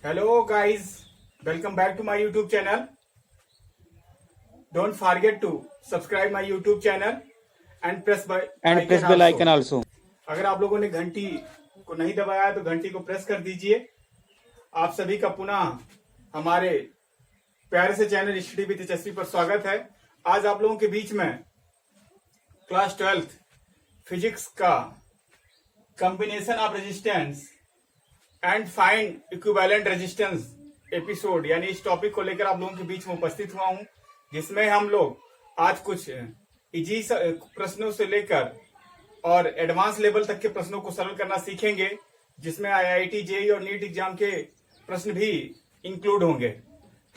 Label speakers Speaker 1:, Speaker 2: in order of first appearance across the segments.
Speaker 1: Hello guys, welcome back to my YouTube channel. Don't forget to subscribe my YouTube channel and press bell icon also. अगर आप लोगों ने घंटी को नहीं दबाया तो घंटी को प्रेस कर दीजिए। आप सभी का पुनः हमारे प्यारे से चैनल स्टडी विद तेजस्वी पर स्वागत है। आज आप लोगों के बीच में क्लास 12th फिजिक्स का combination of resistance and find equivalent resistance episode यानी इस टॉपिक को लेकर आप लोगों के बीच में उपस्थित हुआ हूं, जिसमें हम लोग आज कुछ इजी प्रश्नों से लेकर और एडवांस लेवल तक के प्रश्नों को सरल करना सीखेंगे, जिसमें आईआईटी जेईई और नीट एग्जाम के प्रश्न भी इंक्लूड होंगे।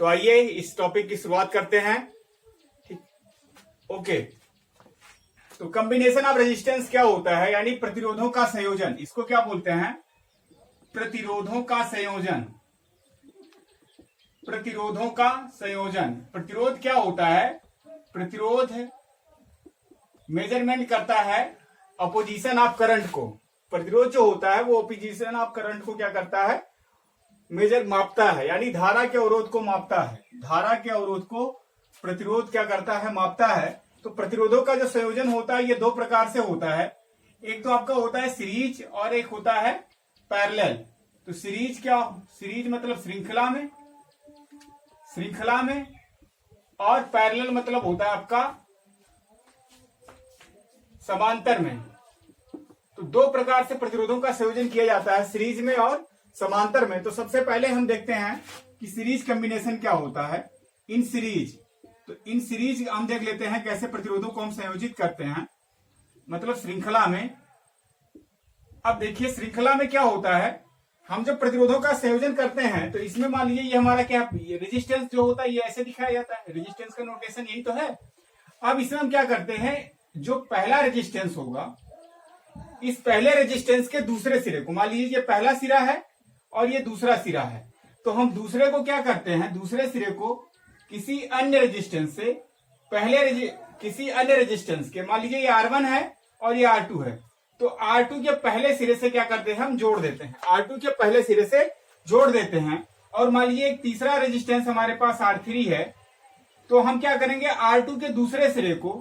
Speaker 1: तो आइए इस टॉपिक की शुरुआत करते हैं। ओके, तो कॉम्बिनेशन ऑफ रेजिस्टेंस क्या होता है, यानी प्रतिरोधों का संयोजन। इसको क्या बोलते हैं? प्रतिरोधों का संयोजन। प्रतिरोधों का संयोजन। प्रतिरोध क्या होता है? प्रतिरोध मेजरमेंट करता है अपोजिशन ऑफ करंट को। प्रतिरोध जो होता है वो अपोजिशन ऑफ करंट को क्या करता है? मापता है, यानी धारा के अवरोध को मापता है। धारा के अवरोध को प्रतिरोध क्या करता है? मापता है। तो प्रतिरोधों का जो संयोजन होता है ये दो प्रकार से होता है। एक तो आपका होता है सीरीज और एक होता है पैरेलल। तो सीरीज क्या? सीरीज मतलब श्रृंखला में, श्रृंखला में, और पैरेलल मतलब होता है आपका समांतर में। तो दो प्रकार से प्रतिरोधों का संयोजन किया जाता है, सीरीज में और समांतर में। तो सबसे पहले हम देखते हैं कि सीरीज कॉम्बिनेशन क्या होता है। इन सीरीज, तो इन सीरीज हम देख लेते हैं कैसे प्रतिरोधों को हम संयोजित करते हैं, मतलब श्रृंखला में। अब देखिए श्रृंखला में क्या होता है, हम जब प्रतिरोधों का संयोजन करते हैं तो इसमें मान लीजिए ये हमारा क्या, रेजिस्टेंस जो होता है ये ऐसे दिखाया जाता है। रेजिस्टेंस का नोटेशन यही तो है। अब इसमें हम क्या करते हैं, जो पहला रेजिस्टेंस होगा, इस पहले रेजिस्टेंस के दूसरे सिरे को, मान लीजिए ये पहला सिरा है और ये दूसरा सिरा है, तो हम दूसरे को क्या करते हैं, दूसरे सिरे को किसी अन्य रेजिस्टेंस से किसी अन्य रेजिस्टेंस के, मान लीजिए ये R1 है और ये R2 है, तो R2 के पहले सिरे से क्या करते हैं, हम जोड़ देते हैं। R2 के पहले सिरे से जोड़ देते हैं। और मान लीजिए एक तीसरा रेजिस्टेंस हमारे पास R3 है, तो हम क्या करेंगे, R2 के दूसरे सिरे को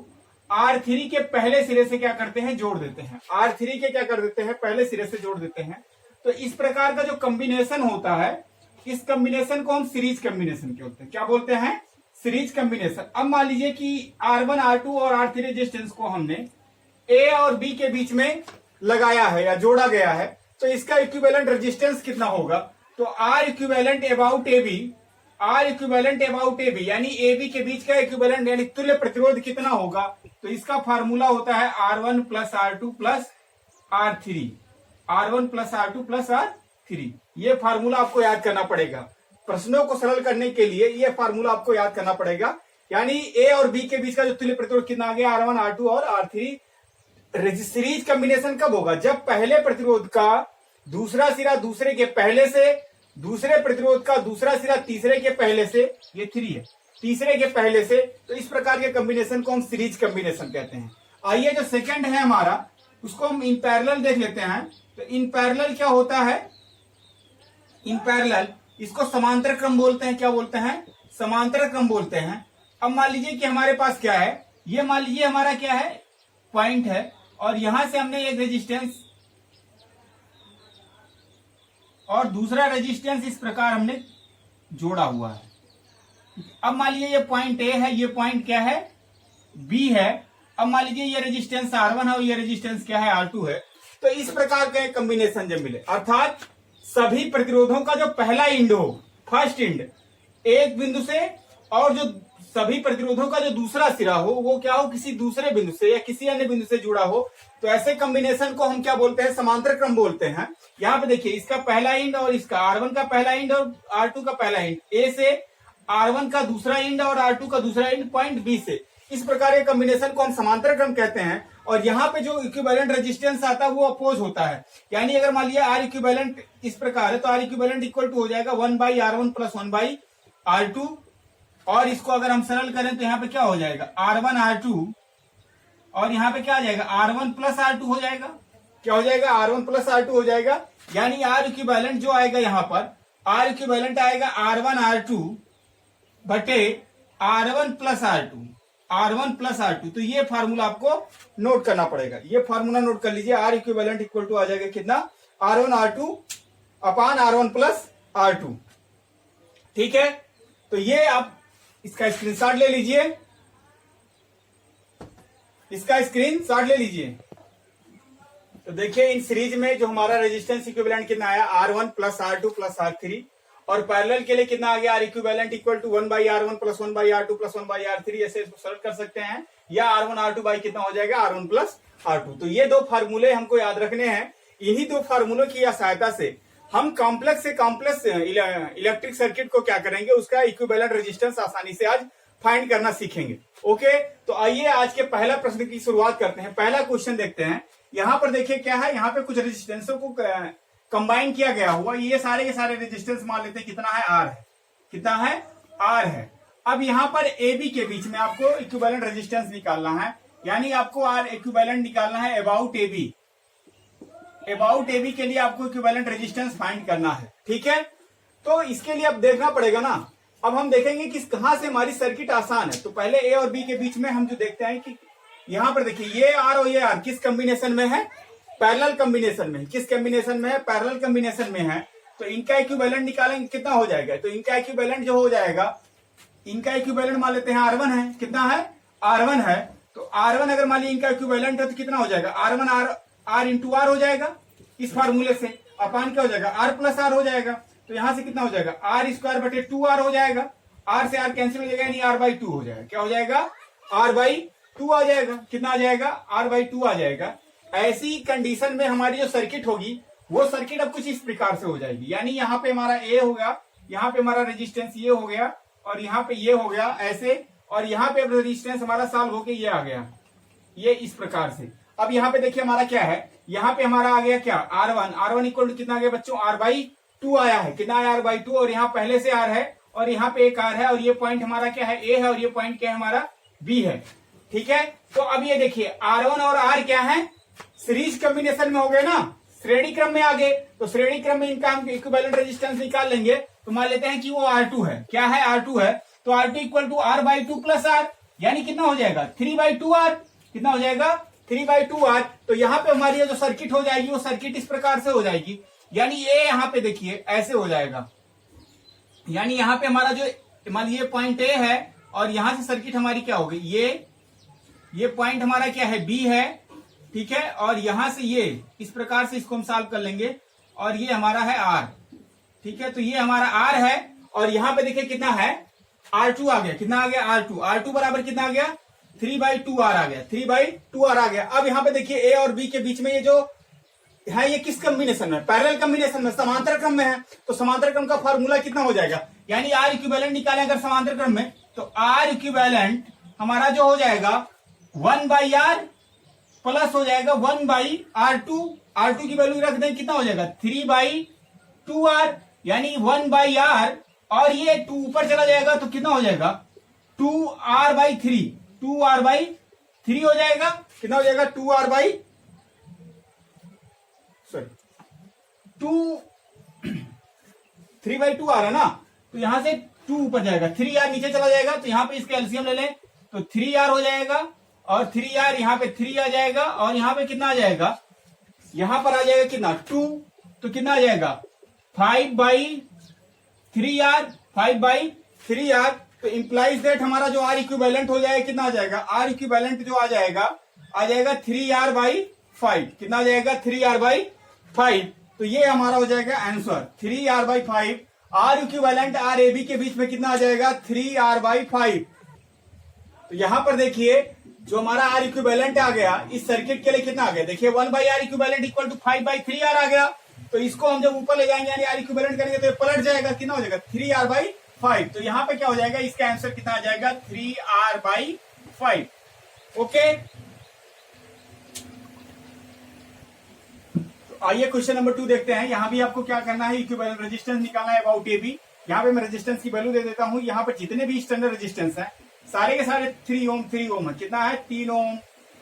Speaker 1: R3 के पहले सिरे से क्या करते हैं, जोड़ देते हैं। R3 के क्या कर देते हैं, पहले सिरे से जोड़ देते हैं। तो इस प्रकार का जो कॉम्बिनेशन होता है, इस कॉम्बिनेशन को हम सीरीज कॉम्बिनेशन बोलते हैं। क्या बोलते हैं? Series combination. अब मान लीजिए कि R1, R2 और R3 रेजिस्टेंस को हमने A और B के बीच में लगाया है या जोड़ा गया है, तो इसका इक्विवेलेंट रेजिस्टेंस कितना होगा? तो R equivalent about AB, R equivalent about AB यानी AB के बीच का इक्विवेलेंट यानी तुल्य प्रतिरोध कितना होगा? तो इसका फार्मूला होता है R1 plus R2 plus R3। R1 plus R2 plus R3, ये फार्मूला आपको याद करना पड़ेगा। प्रश्नों को सरल करने के लिए ये फार्मूला आपको याद करना पड़ेगा। यानी A और B के बीच का जो तुल्य प्रतिरोध कितना आ गया, R1, R2 और R3। सीरीज कॉम्बिनेशन कब होगा? जब पहले प्रतिरोध का दूसरा सिरा दूसरे के पहले से, दूसरे प्रतिरोध का दूसरा सिरा तीसरे के पहले से, ये 3 है, तीसरे के पहले से। तो इस प्रकार के कॉम्बिनेशन को हम सीरीज कॉम्बिनेशन कहते हैं। आइए जो सेकंड है हमारा, उसको हम इन पैरेलल देख लेते हैं। तो इन पैरेलल क्या होता है? इन पैरेलल, इसको समांतर क्रम बोलते हैं। क्या बोलते हैं? समांतर क्रम बोलते हैं। अब मान लीजिए कि हमारे पास क्या है, ये मान लीजिए हमारा क्या है, पॉइंट है, और यहां से हमने एक रेजिस्टेंस और दूसरा रेजिस्टेंस इस प्रकार हमने जोड़ा हुआ है। अब मान लीजिए ये पॉइंट A है, ये पॉइंट क्या है, B है। अब मान लीजिए ये रेजिस्टेंस R1 है और ये रेजिस्टेंस क्या है, R2 है। तो इस प्रकार का कॉम्बिनेशन जब मिले, अर्थात सभी प्रतिरोधों का जो पहला इंड हो, फर्स्ट इंड एक बिंदु से, और जो सभी प्रतिरोधों का जो दूसरा सिरा हो वो क्या हो, किसी दूसरे बिंदु से या किसी अन्य बिंदु से जुड़ा हो, तो ऐसे कॉम्बिनेशन को हम क्या बोलते हैं, समांतर क्रम बोलते हैं। यहाँ पे देखिए इसका पहला इंड और इसका R1 का पहला इंड और R2 का पहला इंड, A से R1 का दूसरा इंड और R2 का दूसरा इंड पॉइंट B से। इस प्रकार के कॉम्बिनेशन को हम समांतर क्रम कहते हैं। और यहाँ पे जो इक्विवेलेंट रेजिस्टेंस आता है वो अपोज होता है। यानी अगर मान लिया R इक्विवेलेंट इस प्रकार है, तो R इक्विवेलेंट इक्वल टू हो जाएगा 1/R1 प्लस 1/R2। और इसको अगर हम सरल करें तो यहाँ पे क्या हो जाएगा, R1 R2, और यहाँ पे क्या आ जाएगा, R1 प्लस R2 हो जाएगा। क्या हो जाएगा, R1 प्लस R2 हो जाएगा। यानी R इक्विवेलेंट जो आएगा यहाँ पर आर इक्विवेलेंट आएगा R1 R2 बटे R1 plus R2, R1 plus R2। तो ये फार्मूला आपको नोट करना पड़ेगा, ये फार्मूला नोट कर लीजिए। आर इक्विवेलेंट इक्वल टू आ जाएगा कितना, R1 R2 अपान R1 प्लस R2। ठीक है, तो ये आप इसका स्क्रीनशॉट ले लीजिए, इसका स्क्रीनशॉट ले लीजिए। तो देखिए इन सीरीज में जो हमारा रेजिस्टेंस इक्विवेलेंट कितना आया, R1 plus R2 plus R3, और पैरेलल के लिए कितना आ गया, R equivalent equal to 1/R1 plus 1/R2 plus 1/R3। ऐसे इसको सरल कर सकते हैं, या R1 R2 बाई कितना हो जाएगा, R1 प्लस R2। तो ये दो फार्मूले हमको याद रखने हैं। इन्हीं दो फार्मूलों की सहायता से हम कॉम्प्लेक्स से कॉम्प्लेक्स इलेक्ट्रिक सर्किट को क्या करेंगे, उसका इक्विवेलेंट रेजिस्टेंस आसानी से आज फाइंड करना सीखेंगे। ओके, तो आइए आज के पहला प्रश्न की शुरुआत करते हैं। पहला क्वेश्चन देखते हैं। यहाँ पर देखिए क्या है, यहाँ पे कुछ रेजिस्टेंसों को कंबाइन किया गया हुआ, ये सारे के सारे रेजिस्टेंस मान लेते हैं कितना है, आर है। कितना है, आर है। अब यहाँ पर ए बी के बीच में आपको इक्विवेलेंट रेजिस्टेंस निकालना है, यानी आपको आर इक्विवेलेंट निकालना है about A B. About A B के लिए आपको इक्विवेलेंट रेजिस्टेंस फाइंड करना है। ठीक है, तो इसके लिए अब देखना पड़ेगा ना। अब हम देखेंगे कि कहां से हमारी सर्किट आसान है। तो पहले ए और बी के बीच में हम जो देखते हैं कि यहाँ पर देखिए ये आर और ये आर किस कॉम्बिनेशन में है, पैरेलल कॉम्बिनेशन में। किस कॉम्बिनेशन में है, पैरेलल कॉम्बिनेशन में है। तो इनका इक्विवेलेंट निकालेंगे कितना हो जाएगा, तो इनका इक्विवेलेंट जो हो जाएगा, इनका इक्विवेलेंट मान लेते हैं R1 है। कितना है, R1 है। तो R1 अगर मान लीजिए इनका इक्विवेलेंट है तो कितना हो जाएगा, R1 R इंटू आर हो जाएगा। इस फार्मूले से अपान क्या हो जाएगा, R प्लस आर हो जाएगा। तो यहां से कितना हो जाएगा, R स्क्वायर बटे 2R हो जाएगा। R से R कैंसिल हो जाएगा, यानी R/2 हो जाएगा। क्या हो जाएगा, R/2 आ जाएगा। कितना आ जाएगा, R/2 आ जाएगा। ऐसी कंडीशन में हमारी जो सर्किट होगी वो सर्किट अब कुछ इस प्रकार से हो जाएगी, यानी यहाँ पे हमारा ए हो गया, यहाँ पे हमारा रेजिस्टेंस ये हो गया, और यहाँ पे ये हो गया ऐसे, और यहाँ पे रेजिस्टेंस हमारा सॉल्व होके ये आ गया, ये इस प्रकार से। अब यहाँ पे देखिए हमारा क्या है, यहाँ पे हमारा आ गया क्या, R1 इक्वल टू कितना आ गया बच्चों, R/2 आया है। कितना है, R/2, और यहाँ पहले से R है, और यहाँ पे एक R है, और ये पॉइंट हमारा क्या है, A है, और ये पॉइंट क्या है हमारा, B है। ठीक है, तो अब ये देखिए R1 और R क्या है, सीरीज कॉम्बिनेशन में हो गए ना, श्रेणी क्रम में आ गए। तो श्रेणी क्रम में इनका हम इक्विवेलेंट रेजिस्टेंस निकाल लेंगे। तो मान लेते हैं कि वो R2 है। क्या है, R2 है। तो R2 equal to R/2 plus R, यानी कितना हो जाएगा, 3/2R। कितना हो जाएगा, 3/2R। तो यहाँ पे हमारी जो सर्किट हो जाएगी वो सर्किट इस प्रकार से हो जाएगी, यानी ये यहाँ पे देखिए ऐसे हो जाएगा, यानी यहाँ पे हमारा जो मान लीजिए पॉइंट ए है, और यहां से सर्किट हमारी क्या होगी, ये पॉइंट हमारा क्या है, बी है। ठीक है, और यहां से ये इस प्रकार से इसको हम सॉल्व कर लेंगे, और ये हमारा है आर। ठीक है, तो ये हमारा आर है, और यहाँ पे देखिए कितना है, R2 आ गया। कितना आ गया, R2 बराबर कितना आ गया, 3/2R आ गया, 3/2R आ गया। अब यहाँ पे देखिए ए और बी के बीच में ये जो है, ये किस कॉम्बिनेशन में, पैरेलल कॉम्बिनेशन में, समांतर क्रम में है। तो समांतर क्रम का फॉर्मूला कितना हो जाएगा, यानी आर इक्विवेलेंट निकालें अगर समांतर क्रम में, तो आर इक्विवेलेंट हमारा जो हो जाएगा 1/R प्लस हो जाएगा 1/R2। R2 की वैल्यू रख दें, कितना हो जाएगा, 3/2R, यानी 1/R, और ये 2 ऊपर चला जाएगा तो कितना हो जाएगा, 2R/3, 2R/3 हो जाएगा। कितना हो जाएगा, 3/2R है ना, तो यहां से 2 ऊपर जाएगा, 3R नीचे चला जाएगा, तो यहां पे इसके एलसीएम ले लें तो 3R हो जाएगा, और 3R यहाँ पे 3 आ जाएगा, और यहाँ पे कितना आ जाएगा, यहां पर आ जाएगा कितना, 2। तो कितना आ जाएगा, 5/3R, 5/3R। तो इंप्लाइज दैट हमारा जो आर इक्विवेलेंट हो जाएगा, कितना आ जाएगा, आर इक्विवेलेंट जो आ जाएगा 3R/5। कितना आ जाएगा, 3R/5। तो ये हमारा हो जाएगा answer, 3R/5। R equivalent R A B के बीच में कितना आ जाएगा, 3R/5। तो यहां पर देखिए जो हमारा आर इक्विवेलेंट आ गया इस सर्किट के लिए कितना आ गया, देखिए 1/R equivalent equal to 5/3R आ गया। तो इसको हम जब ऊपर ले जाएंगे यानी आर इक्विवेलेंट करेंगे तो ये पलट जाएगा, कितना हो जाएगा, 3R/5। तो यहाँ पे क्या हो जाएगा, इसका आंसर कितना आ जाएगा, 3R/5। ओके, तो आइए क्वेश्चन नंबर 2 देखते हैं। यहाँ भी आपको क्या करना है, इक्विवेलेंट रेजिस्टेंस निकालना है अबाउट ए बी। यहाँ पे मैं रेजिस्टेंस की वैल्यू दे देता हूँ। यहाँ पे जितने भी स्टैंडर्ड रेजिस्टेंस है सारे के सारे 3 ओम है। कितना है, 3 ओम,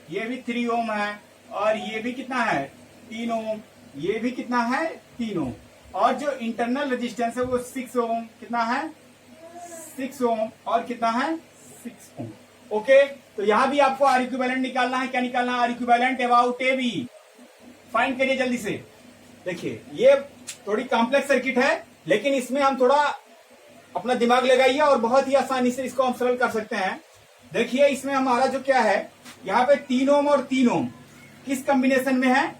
Speaker 1: ये भी 3 ओम है, और ये भी कितना है, 3 ओम, ये भी कितना है, 3 ओम, और जो इंटरनल रेजिस्टेंस है वो 6 ओम, कितना है 6 ओम, और कितना है 6 ओम। ओके, तो यहां भी आपको आर इक्विवेलेंट निकालना है। क्या निकालना है? R equivalent about A B. Find करिए जल्दी से। देखिए ये थोड़ी कॉम्प्लेक्स सर्किट है, लेकिन इसमें हम थोड़ा अपना दिमाग लगाइए और बहुत ही आसानी से इसको हम सरल कर सकते हैं। देखिए इसमें हमारा जो क्या है, यहाँ पे 3 ओम और 3 ओम किस कॉम्बिनेशन में है?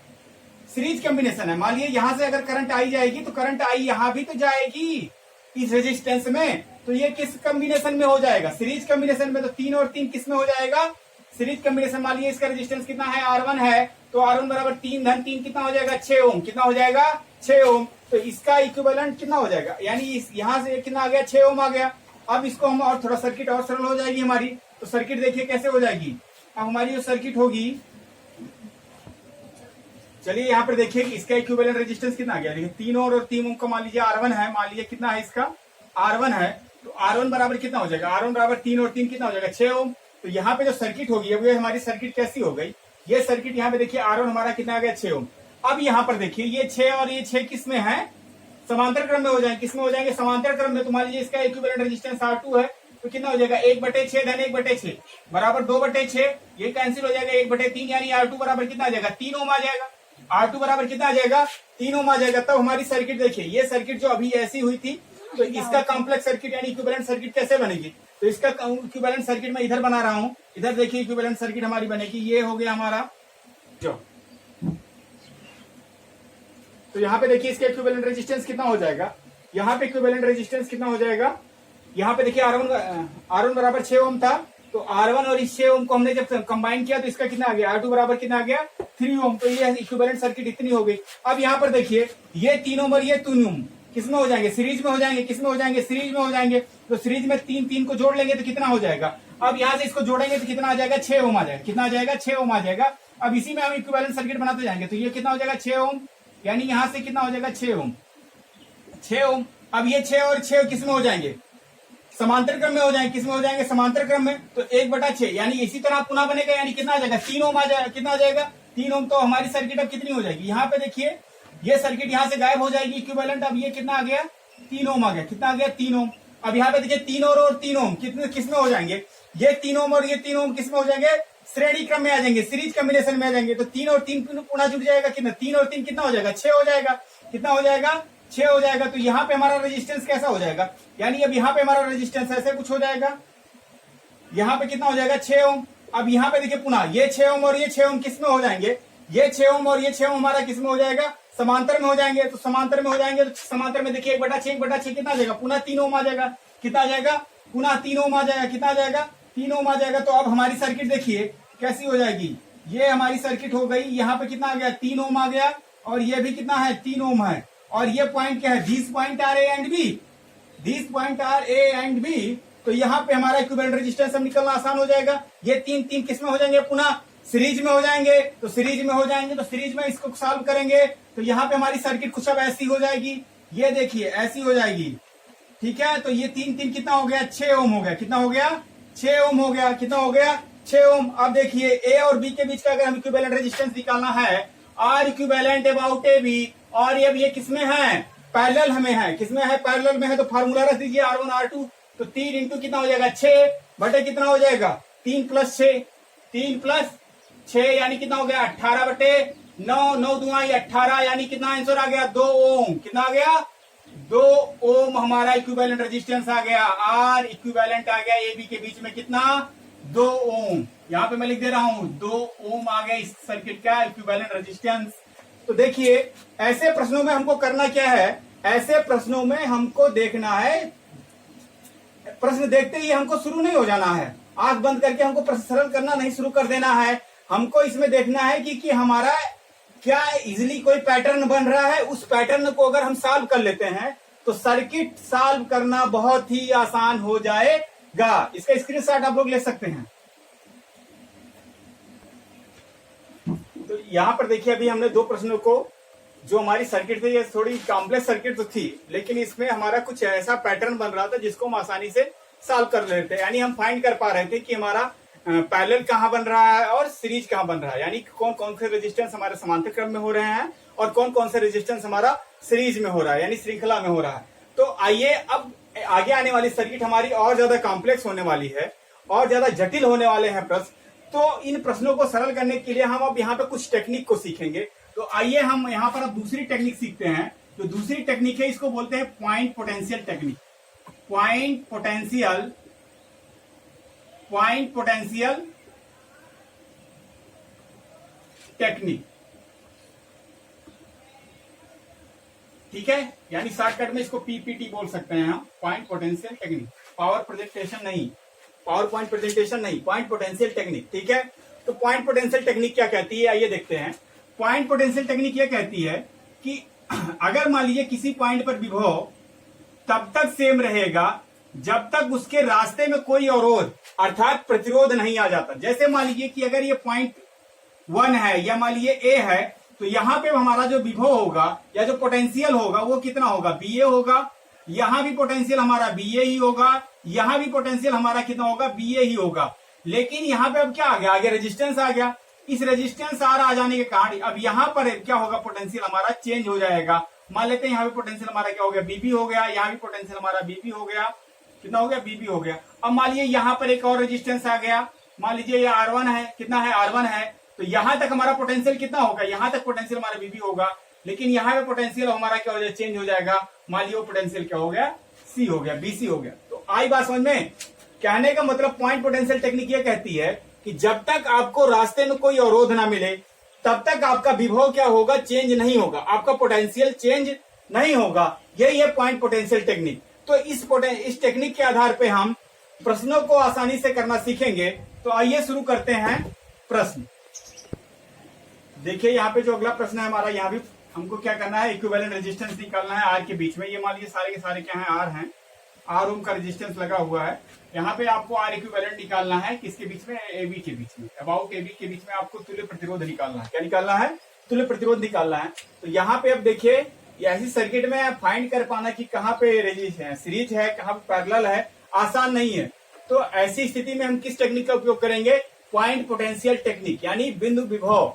Speaker 1: सीरीज कॉम्बिनेशन है। मान लीजिए यहां से अगर करंट आई जाएगी तो करंट आई यहां भी तो जाएगी इस रेजिस्टेंस में, तो ये किस कॉम्बिनेशन में हो जाएगा? सीरीज कॉम्बिनेशन में। तो 3 और 3 किस में हो जाएगा? Series combination. मान लीजिए इसका रेजिस्टेंस कितना है? R1 है, तो R1 बराबर 3 धन 3 कितना हो जाएगा? 6 ओम। कितना हो जाएगा? 6 ओम। तो इसका इक्विवेलेंट कितना हो जाएगा? यानी यहां से कितना आ गया? 6 ओम आ गया। अब इसको हम और थोड़ा सर्किट और सरल हो जाएगी हमारी। तो सर्किट देखिए कैसे हो जाएगी। अब हमारी जो सर्किट होगी, चलिए यहाँ पर देखिए कि इसका इक्विवेलेंट रेजिस्टेंस कितना आ गया। देखिए 3 और 3 ओम का मान लीजिए R1 है, मान लीजिए कितना है इसका? R1 है, तो R1 बराबर कितना हो जाएगा? R1 बराबर 3 और 3 कितना हो जाएगा? 6 ओम। तो यहाँ पे जो सर्किट होगी, अब ये हमारी सर्किट कैसी हो गई? ये सर्किट यहाँ पे देखिए R1 हमारा कितना आ गया? 6 ओम। अब यहाँ पर देखिए ये 6 और ये 6 किस में है? समांतर क्रम में हो जाएंगे। किस में हो जाएंगे? समांतर क्रम में। तो मान लीजिए इसका इक्विवेलेंट रेजिस्टेंस R2 है, तो कितना हो जाएगा? 1/6 धन 1/6 बराबर 2/6। ये कैंसिल हो जाएगा 1/3, यानी R2 बराबर कितना आ जाएगा? 3 ओम आ जाएगा। R2 बराबर कितना आ जाएगा? 3 ओम आ जाएगा। तब हमारी सर्किट देखिए, ये सर्किट जो अभी ऐसी हुई थी, तो इसका कॉम्प्लेक्स सर्किट यानी इक्विवेलेंट सर्किट कैसे बनेगी? तो इसका इक्विवेलेंट सर्किट मैं इधर बना रहा हूं। इधर देखिए इक्विवेलेंट सर्किट हमारी बनेगी। ये हो गया हमारा जो, तो यहाँ पे देखिए इसका इक्विवेलेंट रेजिस्टेंस कितना हो जाएगा? यहाँ पे इक्विवेलेंट रेजिस्टेंस कितना हो जाएगा? यहाँ पे देखिए R1 बराबर 6 ओम था, तो R1 और इस 6 ओम को हमने जब कंबाइन किया तो इसका कितना आ गया? R2 बराबर कितना आ गया? 3 ओम। तो ये इक्विवेलेंट सर्किट इतनी हो गई। अब यहाँ पर देखिए ये 3 ओम और ये 3 ओम किस में हो जाएंगे? सीरीज में हो जाएंगे। किस में हो जाएंगे? सीरीज में हो जाएंगे। तो सीरीज में 3 को जोड़ लेंगे तो कितना हो जाएगा? अब यहाँ से इसको जोड़ेंगे तो कितना आ जाएगा? 6 ओम आ जाएगा। कितना आ जाएगा? 6 ओम आ जाएगा। अब इसी में हम इक्विवेलेंट सर्किट बनाते जाएंगे, तो ये कितना हो जाएगा? 6 ओम। यानी यहाँ से कितना हो जाएगा? 6 ओम। 6 ओम। अब ये 6 और 6 किस में हो जाएंगे? समांतर क्रम में हो जाएंगे। किस में हो जाएंगे? समांतर क्रम में। तो 1/6 यानी इसी तरह पुनः बनेगा, यानी कितना आ जाएगा? 3 ओम आ जाएगा। कितना आ जाएगा? 3 ओम। तो हमारी सर्किट अब कितनी हो जाएगी? यहाँ पे देखिए ये सर्किट यहाँ से गायब हो जाएगी इक्विवेलेंट। अब ये कितना आ गया? 3 ओम आ गया। कितना आ गया? 3 ओम। अब यहाँ पे देखिए 3 और 3 ओम कितने किस में हो जाएंगे? ये 3 ओम और ये 3 ओम किस में हो जाएंगे? श्रेणी क्रम में आ जाएंगे, सीरीज कॉम्बिनेशन में आ जाएंगे। तो 3 और 3 पुनः जुड़ जाएगा। कितना? 3 और 3 कितना हो जाएगा? 6 हो जाएगा। कितना हो जाएगा? 6 हो जाएगा। तो यहाँ पे हमारा रेजिस्टेंस कैसा हो जाएगा? यानी अब यहाँ पे हमारा रेजिस्टेंस ऐसे कुछ हो जाएगा। यहाँ पे कितना हो जाएगा? 6 ओम। अब यहाँ पे देखिए पुनः ये 6 ओम और ये 6 ओम किस में हो जाएंगे? ये 6 ओम और ये 6 ओम हमारा किस में हो जाएगा? समांतर में हो जाएंगे। तो समांतर में हो जाएंगे, तो समांतर में देखिए 1/6 कितना आ जाएगा? पुनः 3 ओम आ जाएगा। कितना आ जाएगा? पुनः 3 ओम आ जाएगा। कितना आ जाएगा? 3 ओम आ जाएगा। तो अब हमारी सर्किट देखिए कैसी हो जाएगी। ये हमारी सर्किट हो गई। यहाँ पे कितना आ गया? 3 ओम आ गया, और ये भी कितना है? 3 ओम है। और ये पॉइंट क्या है? This point are A and B. This point are A and B. तो यहाँ पे हमारा इक्विवेलेंट रेजिस्टेंस निकलना आसान हो जाएगा। ये 3 किस में हो जाएंगे? पुनः सीरीज में हो जाएंगे। तो सीरीज में हो जाएंगे, तो सीरीज में इसको सॉल्व करेंगे तो यहाँ पे हमारी सर्किट कुछ अब ऐसी हो जाएगी। ये देखिए ऐसी हो जाएगी। ठीक है, तो ये 3 कितना हो गया? 6 ओम हो गया। कितना हो गया? 6 ओम हो गया। कितना हो गया? 6 ओम। अब देखिए ए और बी के बीच का अगर हम इक्विवेलेंट रेजिस्टेंस निकालना है, R equivalent about A B, और ये किसमें है? पैरेलल हमें है। किसमें है? पैरेलल में है। तो फार्मूला रख दीजिए R1 R2। तो 3 इंटू कितना हो जाएगा? 6 बटे कितना हो जाएगा? 3 + 6। 3 + 6 यानी कितना हो गया? 18/9। 9 दूना 18, यानी कितना आंसर आ गया? 2 ओम। कितना आ गया? 2 ओम हमारा इक्विवेलेंट रेजिस्टेंस आ गया। आर इक्विवेलेंट आ गया ए बी के बीच में कितना? 2 ओम। यहाँ पे मैं लिख दे रहा हूं 2 ओम आ गया इस सर्किट का इक्विवेलेंट रेजिस्टेंस। तो देखिए ऐसे प्रश्नों में हमको करना क्या है? ऐसे प्रश्नों में हमको देखना है, प्रश्न देखते ही हमको शुरू नहीं हो जाना है। आंख बंद करके हमको प्रश्न सरल करना नहीं शुरू कर देना है। हमको इसमें देखना है कि हमारा क्या इजिली कोई पैटर्न बन रहा है। उस पैटर्न को अगर हम सॉल्व कर लेते हैं तो सर्किट सॉल्व करना बहुत ही आसान हो जाएगा। इसका स्क्रीनशॉट आप लोग ले सकते हैं। तो यहां पर देखिए अभी हमने 2 प्रश्नों को, जो हमारी सर्किट थी ये थोड़ी कॉम्प्लेक्स सर्किट तो थी, लेकिन इसमें हमारा कुछ ऐसा पैटर्न बन रहा था जिसको हम आसानी से सॉल्व कर लेते, यानी हम फाइंड कर पा रहे थे कि हमारा पैरेलल कहाँ बन रहा है और सीरीज कहाँ बन रहा है, यानी कौन कौन से रेजिस्टेंस हमारे समांतर क्रम में हो रहे हैं और कौन कौन से रेजिस्टेंस हमारा सीरीज में हो रहा है, यानी श्रृंखला में हो रहा है। तो आइए अब आगे आने वाली सर्किट हमारी और ज्यादा कॉम्प्लेक्स होने वाली है और ज्यादा जटिल होने वाले हैं प्रश्न। तो इन प्रश्नों को सरल करने के लिए हम अब यहाँ पे कुछ टेक्निक को सीखेंगे। तो आइए हम यहाँ पर अब दूसरी टेक्निक सीखते हैं। जो दूसरी टेक्निक है इसको बोलते हैं point potential technique. Point potential technique, ठीक है, यानी शॉर्टकट में इसको पीपीटी बोल सकते हैं हम, point potential technique. Power presentation नहीं, पावर पॉइंट प्रेजेंटेशन नहीं, पॉइंट पोटेंशियल टेक्निक, ठीक है। तो पॉइंट पोटेंशियल टेक्निक क्या कहती है, आइए देखते हैं। पॉइंट पोटेंशियल टेक्निक ये कहती है कि अगर मान लीजिए किसी पॉइंट पर विभव तब तक सेम रहेगा जब तक उसके रास्ते में कोई अवरोध अर्थात प्रतिरोध नहीं आ जाता। जैसे मान लीजिए कि अगर ये पॉइंट 1 है या मान लीजिए ए है, तो यहाँ पे हमारा जो विभव होगा या जो पोटेंशियल होगा वो कितना होगा, बीए होगा। यहाँ भी पोटेंशियल हमारा बीए ही होगा, यहाँ भी पोटेंशियल हमारा कितना होगा, बीए ही होगा। लेकिन यहाँ पे अब क्या आ गया, आगे रेजिस्टेंस आ गया। इस रेजिस्टेंस आर आ जाने के कारण अब यहाँ पर क्या होगा, पोटेंशियल हमारा चेंज हो जाएगा। मान लेते हैं यहाँ पे पोटेंशियल हमारा क्या हो गया, बीबी हो गया, यहाँ भी पोटेंशियल हमारा बीबी हो गया, कितना हो गया, बीबी हो गया। अब मान लीजिए यहाँ पर एक और रेजिस्टेंस आ गया, मान लीजिए ये R1 है, कितना है, R1 है, तो यहां तक हमारा पोटेंशियल कितना होगा, यहां तक पोटेंशियल हमारा बीबी होगा। लेकिन यहाँ पे पोटेंशियल हमारा क्या हो जाए, चेंज हो जाएगा। मान लीजिए वो पोटेंशियल क्या हो गया, सी हो गया, बीसी हो गया। तो आई बात समझ में। कहने का मतलब पॉइंट पोटेंशियल टेक्निक ये कहती है कि जब तक आपको रास्ते में कोई अवरोध ना मिले तब तक आपका विभव क्या होगा, चेंज नहीं होगा, आपका पोटेंशियल चेंज नहीं होगा। यही है पॉइंट पोटेंशियल टेक्निक। तो इस टेक्निक के आधार पे हम प्रश्नों को आसानी से करना सीखेंगे। तो आइए शुरू करते हैं प्रश्न। देखिए यहाँ पे जो अगला प्रश्न है हमारा, यहाँ भी हमको क्या करना है, इक्विवेलेंट रेजिस्टेंस निकालना है आर के बीच में। ये मान लीजिए सारे के सारे क्या है, आर हैं, आर ओम का रेजिस्टेंस लगा हुआ है। यहाँ पे आपको आर इक्विवेलेंट निकालना है, किसके बीच में, ए बी के बीच में, अबाउट ए बी के बीच में आपको तुल्य प्रतिरोध निकालना है। क्या निकालना है, तुल्य प्रतिरोध निकालना है। तो यहाँ पे अब देखिए ऐसी सर्किट में फाइंड कर पाना कि कहाँ पे सीरीज है, कहाँ पे पैरेलल है, आसान नहीं है। तो ऐसी स्थिति में हम किस टेक्निक का उपयोग करेंगे, पॉइंट पोटेंशियल टेक्निक, यानी बिंदु विभव।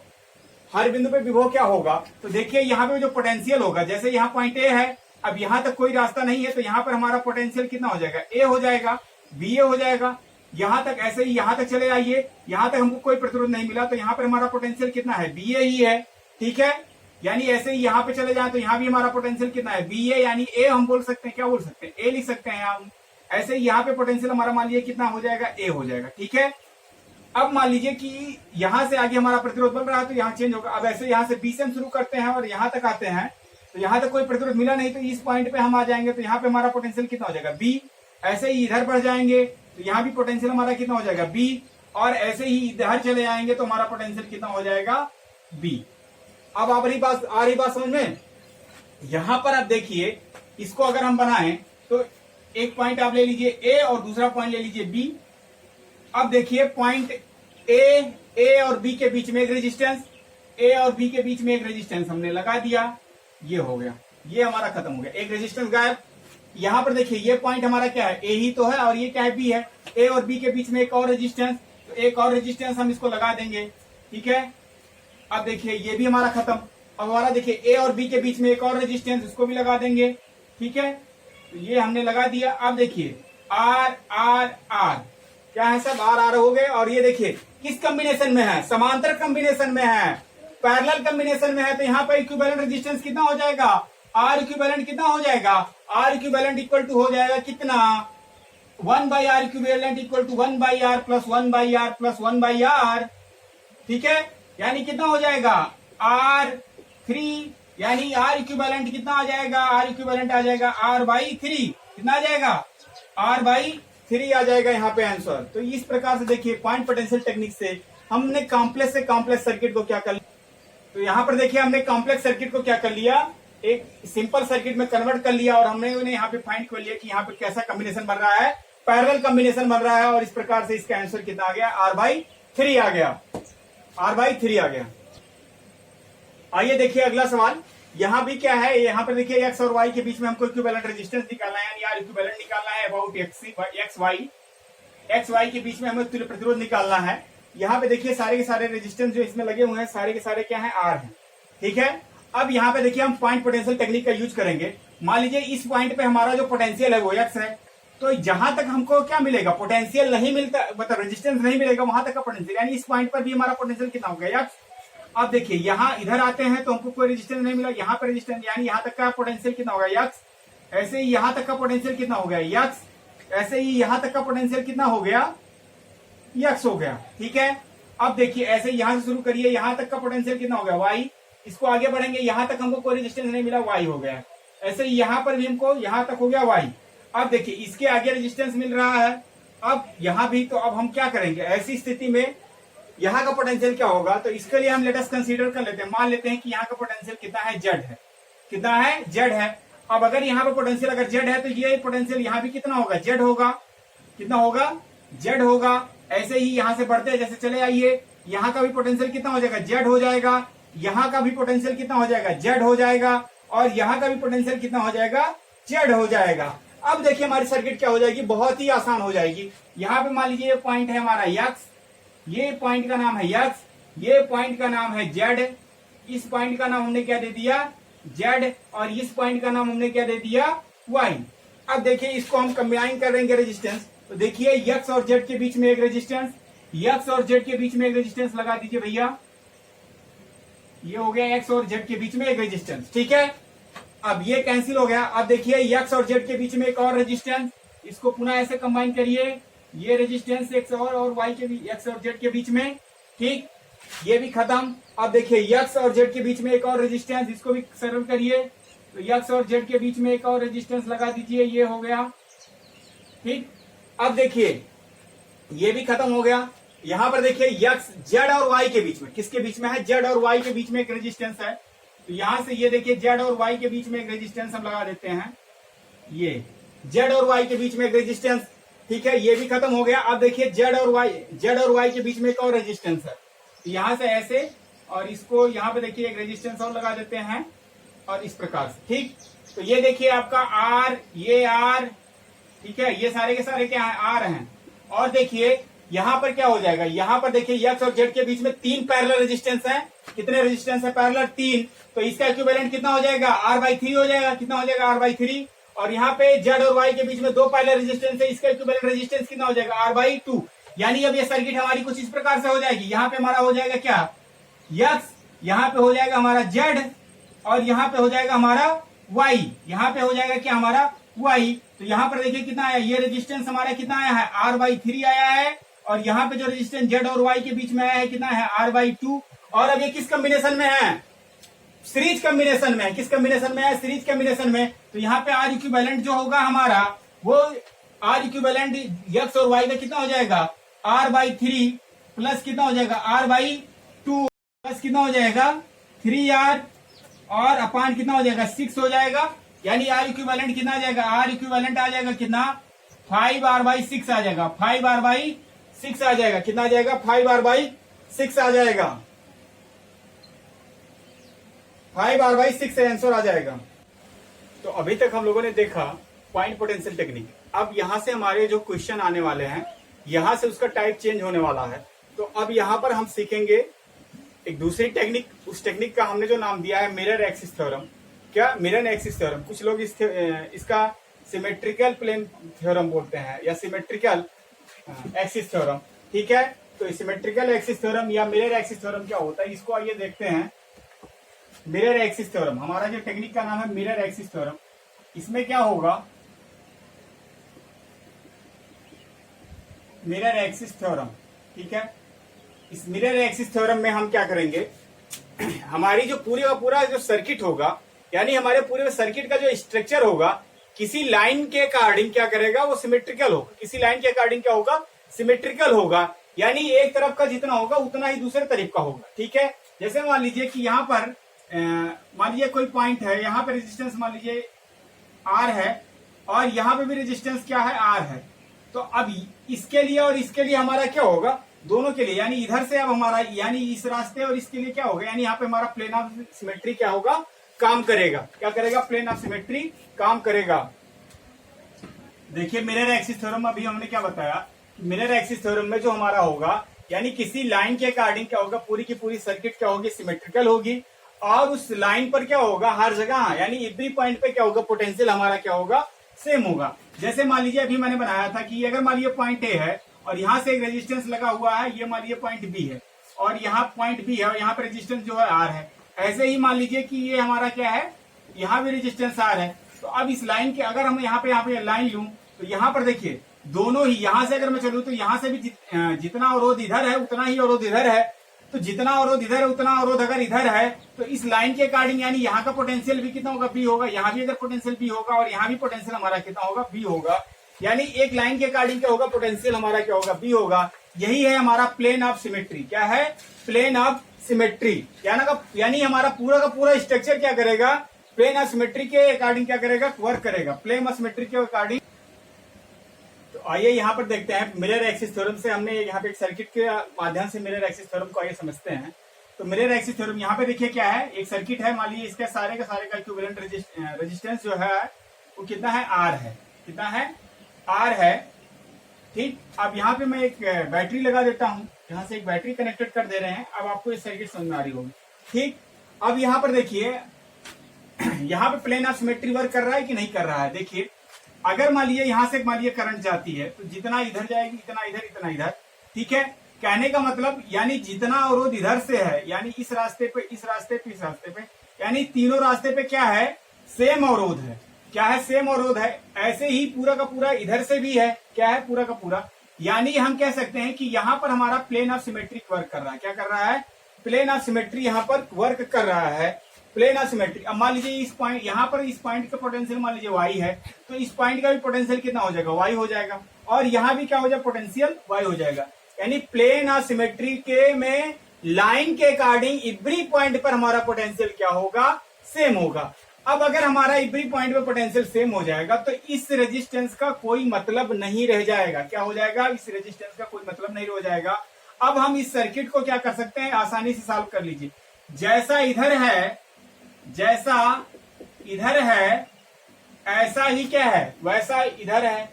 Speaker 1: हर बिंदु पे विभव क्या होगा, तो देखिए यहाँ पे जो पोटेंशियल होगा, जैसे यहाँ पॉइंट ए है, अब यहाँ तक कोई रास्ता नहीं है, तो यहाँ पर हमारा पोटेंशियल कितना हो जाएगा, ए हो जाएगा, बी ए हो जाएगा। यहाँ तक ऐसे ही यहाँ तक चले आइए, यहाँ तक हमको कोई प्रतिरोध नहीं मिला, तो यहाँ पर हमारा पोटेंशियल कितना है, बी ए ही है, ठीक है। यानी ऐसे ही यहाँ पे चले जाए तो यहाँ भी हमारा पोटेंशियल कितना है, बी ए, यानी ए हम बोल सकते हैं, क्या बोल सकते हैं, ए लिख सकते हैं हम। ऐसे ही यहाँ पे पोटेंशियल हमारा मान लीजिए कितना हो जाएगा, ए हो जाएगा, ठीक है। अब मान लीजिए कि यहां से आगे हमारा प्रतिरोध बन रहा है, तो यहाँ चेंज होगा। अब ऐसे यहाँ से बी से हम शुरू करते हैं और यहाँ तक आते हैं, तो यहाँ तक कोई प्रतिरोध मिला नहीं, तो इस पॉइंट पे हम आ जाएंगे, तो यहाँ पे हमारा पोटेंशियल कितना हो जाएगा, बी। ऐसे ही इधर बढ़ जाएंगे तो यहाँ भी पोटेंशियल हमारा कितना हो जाएगा, बी। और ऐसे ही इधर चले आएंगे तो हमारा पोटेंशियल कितना हो जाएगा, बी। अब आ रही बात समझ में। यहां पर आप देखिए, इसको अगर हम बनाएं तो एक पॉइंट आप ले लीजिए ए और दूसरा पॉइंट ले लीजिए बी। अब देखिए पॉइंट ए और बी के बीच में एक रेजिस्टेंस, ए और बी के बीच में एक रेजिस्टेंस हमने लगा दिया, ये हो गया, ये हमारा खत्म हो गया, एक रेजिस्टेंस गायब। यहां पर देखिए ये पॉइंट हमारा क्या है, ए ही तो है और ये क्या है, बी है। ए और बी के बीच में एक और रेजिस्टेंस, तो एक और रेजिस्टेंस हम इसको लगा देंगे, ठीक है। अब देखिए ये भी हमारा खत्म। अब हमारा देखिए ए और बी के बीच में एक और रेजिस्टेंस, इसको भी लगा देंगे, ठीक है। तो ये हमने लगा दिया। अब देखिए आर आर आर क्या है, सब आर आर हो गए। और ये देखिए किस कॉम्बिनेशन में है, समांतर कॉम्बिनेशन में है, पैरेलल कॉम्बिनेशन में है। तो यहाँ पर इक्विवेलेंट रेजिस्टेंस कितना हो जाएगा, आर इक्विवेलेंट कितना हो जाएगा, आर इक्विवेलेंट इक्वल टू हो जाएगा कितना, 1/r equivalent equal to 1/r plus 1/r plus 1/r, ठीक है। यानी कितना हो जाएगा, R3, यानी R इक्विवेलेंट कितना आ जाएगा, R इक्विवेलेंट आ जाएगा R/3, कितना आ जाएगा, R/3 आ जाएगा यहाँ पे आंसर। तो इस प्रकार से देखिए पॉइंट पोटेंशियल टेक्निक से हमने कॉम्प्लेक्स से कॉम्प्लेक्स सर्किट को क्या कर लिया। तो यहाँ पर देखिए हमने कॉम्प्लेक्स सर्किट को क्या कर लिया, एक सिंपल सर्किट में कन्वर्ट कर लिया और हमने उन्हें यहाँ पे फाइंड कर लिया कि यहाँ पे कैसा कॉम्बिनेशन बन रहा है, पैरेलल कॉम्बिनेशन बन रहा है। और इस प्रकार से इसका आंसर कितना आ गया, R/3 आ गया, R/3 आ गया। आइए देखिए अगला सवाल। यहाँ भी क्या है, यहाँ पर देखिए एक्स और वाई के बीच में हमको इक्विवेलेंट रेजिस्टेंस निकालना है, यानी आर इक्विवेलेंट निकालना है about X Y. X Y के बीच में हमें तुल्य प्रतिरोध निकालना है। यहाँ पे देखिए सारे के सारे रेजिस्टेंस जो इसमें लगे हुए हैं सारे के सारे क्या है, आर है। ठीक है, अब यहाँ पे देखिए हम पॉइंट पोटेंशियल टेक्निक का यूज करेंगे। मान लीजिए इस पॉइंट पे हमारा जो पोटेंशियल है वो एक्स है, तो जहां तक हमको क्या मिलेगा, पोटेंशियल नहीं मिलता, मतलब रेजिस्टेंस नहीं मिलेगा, वहां तक का पोटेंशियल, यानी इस पॉइंट पर भी हमारा पोटेंशियल कितना हो गया, एक्स। अब देखिए यहाँ इधर आते हैं तो हमको कोई रेजिस्टेंस नहीं मिला, यहाँ पे रेजिस्टेंस, यानी यहाँ तक का पोटेंशियल कितना होगा, एक्स। ऐसे ही यहाँ तक का पोटेंशियल कितना हो गया, एक्स। ऐसे ही यहाँ तक का पोटेंशियल कितना हो गया, एक्स हो गया। ठीक है, अब देखिए ऐसे यहां से शुरू करिए, यहां तक का पोटेंशियल कितना हो गया, वाई। इसको आगे बढ़ेंगे, यहां तक हमको कोई रेजिस्टेंस नहीं मिला, वाई हो गया। ऐसे ही यहां पर भी हमको यहां तक हो गया, वाई। अब देखिए इसके आगे रेजिस्टेंस मिल रहा है, अब यहां भी, तो अब हम क्या करेंगे ऐसी स्थिति में, यहाँ का पोटेंशियल क्या होगा, तो इसके लिए हम लेटेस्ट कंसीडर कर लेते हैं। मान लेते हैं कि यहाँ का पोटेंशियल कितना है, जेड है। कितना है, जेड है। अब अगर यहाँ पे पोटेंशियल अगर जेड है तो ये पोटेंशियल यहाँ भी कितना होगा, जेड होगा। कितना होगा, जेड होगा। ऐसे ही यहां से बढ़ते जैसे चले आइए, यहाँ का भी पोटेंशियल कितना हो जाएगा, जेड हो जाएगा। यहाँ का भी पोटेंशियल कितना हो जाएगा, जेड हो जाएगा। और यहाँ का भी पोटेंशियल कितना हो जाएगा, जेड हो जाएगा। अब देखिए हमारी सर्किट क्या हो जाएगी, बहुत ही आसान हो जाएगी। यहाँ पे मान लीजिए ये पॉइंट है हमारा एक्स, ये पॉइंट का नाम है एक्स, ये पॉइंट का नाम है जेड, इस पॉइंट का नाम हमने क्या दे दिया, जेड, और इस पॉइंट का नाम हमने क्या दे दिया, वाई। अब देखिए इसको हम कंबाइन करेंगे रेजिस्टेंस, तो देखिए एक्स और जेड के बीच में एक रेजिस्टेंस, एक्स और जेड के बीच में एक रेजिस्टेंस लगा दीजिए भैया। ये हो गया एक्स और जेड के बीच में एक रेजिस्टेंस। ठीक है, अब ये कैंसिल हो गया। अब देखिए एक्स और जेड के बीच में एक और रेजिस्टेंस, इसको पुनः ऐसे कंबाइन करिए, ये रेजिस्टेंस एक्स और वाई के बीच, एक्स और जेड के बीच में। ठीक, ये भी खत्म। अब देखिए एक्स और जेड के बीच में एक और रेजिस्टेंस, इसको भी सरल करिए, तो एक्स और जेड के बीच में एक और रेजिस्टेंस लगा दीजिए, ये हो गया। ठीक, अब देखिए ये भी खत्म हो गया। यहां पर देखिए एक्स, जेड और वाई के बीच में, किसके बीच में है, जेड और वाई के बीच में एक रेजिस्टेंस है, तो यहां से ये देखिए जेड और वाई के बीच में एक रेजिस्टेंस हम लगा देते हैं, ये जेड और वाई के बीच में एक रेजिस्टेंस। ठीक है, ये भी खत्म हो गया। अब देखिए जेड और वाई के बीच में एक और रेजिस्टेंस है, तो यहां से ऐसे, और इसको यहां पे देखिए एक रेजिस्टेंस और लगा देते हैं, और इस प्रकार से। ठीक, तो ये देखिए आपका आर, ये आर, ठीक है, ये सारे के सारे क्या है, आर हैं। और देखिए यहां पर क्या हो जाएगा, यहां पर देखिए एक्स और जेड के बीच में 3 पैरेलल रेजिस्टेंस है। कितने रेजिस्टेंस है, पैरेलल 3, तो इसका इक्विवेलेंट कितना हो जाएगा, R/3 हो जाएगा। कितना हो जाएगा, R/3। और यहाँ पे जेड और वाई के बीच में 2 पैरेलल रेजिस्टेंस है, इसका इक्विवेलेंट रेजिस्टेंस कितना हो जाएगा, R/2। यानी अब ये सर्किट हमारी कुछ इस प्रकार से हो जाएगी। यहाँ पे हमारा हो जाएगा क्या, एक्स, यहाँ पे हो जाएगा हमारा जेड, और यहाँ पे हो जाएगा हमारा वाई, यहाँ पे हो जाएगा क्या हमारा वाई। तो यहाँ पर देखिए कितना आया, ये रेजिस्टेंस हमारा कितना आया है, R/3 आया है, और यहाँ पे जो रेजिस्टेंस जेड और वाई के बीच में आया है कितना है, R/2। और अब ये किस कॉम्बिनेशन में है, सीरीज कॉम्बिनेशन में। किस कॉम्बिनेशन में है, सीरीज कॉम्बिनेशन में। तो यहाँ पे आर इक्विवेलेंट जो होगा हमारा, वो आर इक्विवेलेंट एक्स और वाई का कितना हो जाएगा, R/3 प्लस कितना हो जाएगा, R/2 प्लस कितना हो जाएगा, 3R, और अपान कितना हो जाएगा, 6 हो जाएगा। यानी आर इक्विवेलेंट कितना आ जाएगा, आर इक्विवेलेंट आ जाएगा कितना, 5R/6 आ जाएगा, 5R/6 आ जाएगा। कितना आ जाएगा, 5R/6 आ जाएगा, 5R/6 आंसर आ जाएगा। तो अभी तक हम लोगों ने देखा पॉइंट पोटेंशियल टेक्निक। अब यहां से हमारे जो क्वेश्चन आने वाले हैं, यहां से उसका टाइप चेंज होने वाला है। तो अब यहां पर हम सीखेंगे एक दूसरी टेक्निक। उस टेक्निक का हमने जो नाम दिया है मिरर एक्सिस थ्योरम। क्या, मिरर एक्सिस थ्योरम। कुछ लोग इसका सिमेट्रिकल प्लेन थ्योरम बोलते हैं, या सिमेट्रिकल एक्सिस थ्योरम। ठीक है, तो सिमेट्रिकल एक्सिस थ्योरम या मिरर एक्सिस थ्योरम क्या होता है, इसको आइए देखते हैं। मिरर एक्सिस थ्योरम, हमारा जो टेक्निक का नाम है मिरर एक्सिस थ्योरम। इसमें क्या होगा, मिरर एक्सिस थ्योरम। ठीक है, इस मिरर एक्सिस थ्योरम में हम क्या करेंगे, हमारी जो पूरी का पूरा जो सर्किट होगा, यानी हमारे पूरे सर्किट का जो स्ट्रक्चर होगा, किसी लाइन के अकॉर्डिंग क्या करेगा, वो सिमेट्रिकल होगा। किसी लाइन के अकॉर्डिंग क्या होगा, सिमेट्रिकल होगा। यानी एक तरफ का जितना होगा उतना ही दूसरे तरफ का होगा। ठीक है, जैसे मान लीजिए कि यहाँ पर मान लीजिए कोई पॉइंट है, यहाँ पे रेजिस्टेंस मान लीजिए R है, और यहाँ पे भी रेजिस्टेंस क्या है, R है। तो अब इसके लिए और इसके लिए हमारा क्या होगा, दोनों के लिए, यानी इधर से अब हमारा, यानी इस रास्ते और इसके लिए क्या होगा, यानी यहाँ पे हमारा प्लेन ऑफ सिमेट्री क्या होगा, काम करेगा। क्या करेगा, प्लेन ऑफ सिमेट्री काम करेगा। देखिए मिरर एक्सिस थ्योरम अभी हमने क्या बताया मिरर एक्सिस थ्योरम में जो हमारा होगा, यानी किसी लाइन के अकॉर्डिंग क्या होगा, पूरी की पूरी सर्किट क्या होगी, सिमेट्रिकल होगी, और उस लाइन पर क्या होगा, हर जगह यानी एवरी पॉइंट पे क्या होगा, पोटेंशियल हमारा क्या होगा, सेम होगा। जैसे मान लीजिए अभी मैंने बनाया था कि अगर मान लीजिए पॉइंट ए है और यहाँ से एक रेजिस्टेंस लगा हुआ है, ये मान लीजिए पॉइंट बी है और यहाँ पॉइंट बी है और यहाँ पे रेजिस्टेंस जो है आर है। ऐसे ही मान लीजिए कि ये हमारा क्या है, यहाँ भी रेजिस्टेंस आर है। तो अब इस लाइन के अगर हम यहाँ पे लाइन लूं तो यहाँ पर देखिए दोनों ही, यहाँ से अगर मैं चलूं तो यहाँ से भी जितना अवरोध इधर है उतना ही अवरोध इधर है। तो जितना अवरोध इधर है उतना अवरोध अगर इधर है तो इस लाइन के अकॉर्डिंग यानी यहाँ का पोटेंशियल भी कितना होगा, बी होगा। यहाँ भी अगर पोटेंशियल बी होगा और यहाँ भी पोटेंशियल हमारा कितना होगा, बी होगा। यानी एक लाइन के अकॉर्डिंग क्या होगा, पोटेंशियल हमारा क्या होगा, बी होगा। यही है हमारा प्लेन ऑफ सिमेट्री। क्या है, प्लेन ऑफ सिमेट्री। यानी हमारा पूरा का पूरा स्ट्रक्चर क्या करेगा, प्लेन ऑफ सिमेट्री के अकॉर्डिंग क्या करेगा, वर्क करेगा, प्लेन ऑफ सिमेट्री के अकॉर्डिंग। तो आइए यहाँ पर देखते हैं मिरर एक्सिस थ्योरम से। हमने यहाँ पे एक सर्किट के माध्यम से मिरर एक्सिस थ्योरम को आइए समझते हैं। तो मिरर एक्सिस थ्योरम यहाँ पे देखिए क्या है, एक सर्किट है, मान लीजिए इसके सारे का इक्विवेलेंट रेजिस्टेंस जो है वो कितना है, आर है। कितना है, आर है। ठीक, अब यहाँ पे मैं एक बैटरी लगा देता हूँ, यहाँ से एक बैटरी कनेक्टेड कर दे रहे हैं। अब आपको ये सर्किट समझ में आ रही होगी। ठीक, अब यहाँ पर देखिए यहाँ पे प्लेन ऑफ सिमेट्री वर्क कर रहा है कि नहीं कर रहा है। देखिए अगर मान लीजिए यहाँ से मान लीजिए करंट जाती है तो जितना इधर जाएगी इतना इधर, इतना इधर। ठीक है, कहने का मतलब यानी जितना अवरोध इधर से है, यानी इस रास्ते पे, इस रास्ते पे, इस रास्ते पे, यानी तीनों रास्ते पे क्या है, सेम अवरोध है। क्या है, सेम अवरोध है। ऐसे ही पूरा का पूरा इधर से भी है, क्या है, पूरा का पूरा। यानी हम कह सकते हैं कि यहाँ पर हमारा प्लेन ऑफ सिमेट्री वर्क कर रहा है। क्या कर रहा है, प्लेन ऑफ सिमेट्री यहाँ पर वर्क कर रहा है, प्लेन ऑफ सिमेट्री। अब मान लीजिए इस पॉइंट, यहाँ पर इस पॉइंट का पोटेंशियल मान लीजिए वाई है, तो इस पॉइंट का भी पोटेंशियल कितना हो जाएगा, वाई हो जाएगा। और यहाँ भी क्या हो जाएगा, पोटेंशियल वाई हो जाएगा। यानी प्लेन ऑफ सिमेट्री के में लाइन के अकॉर्डिंग एवरी पॉइंट पर हमारा पोटेंशियल क्या होगा, सेम होगा। अब अगर हमारा एवरी पॉइंट पे पोटेंशियल सेम हो जाएगा तो इस रेजिस्टेंस का कोई मतलब नहीं रह जाएगा। क्या हो जाएगा, इस रेजिस्टेंस का कोई मतलब नहीं रह जाएगा। अब हम इस सर्किट को क्या कर सकते हैं, आसानी से सॉल्व कर लीजिए। जैसा इधर है, जैसा इधर है ऐसा ही क्या है, वैसा इधर है।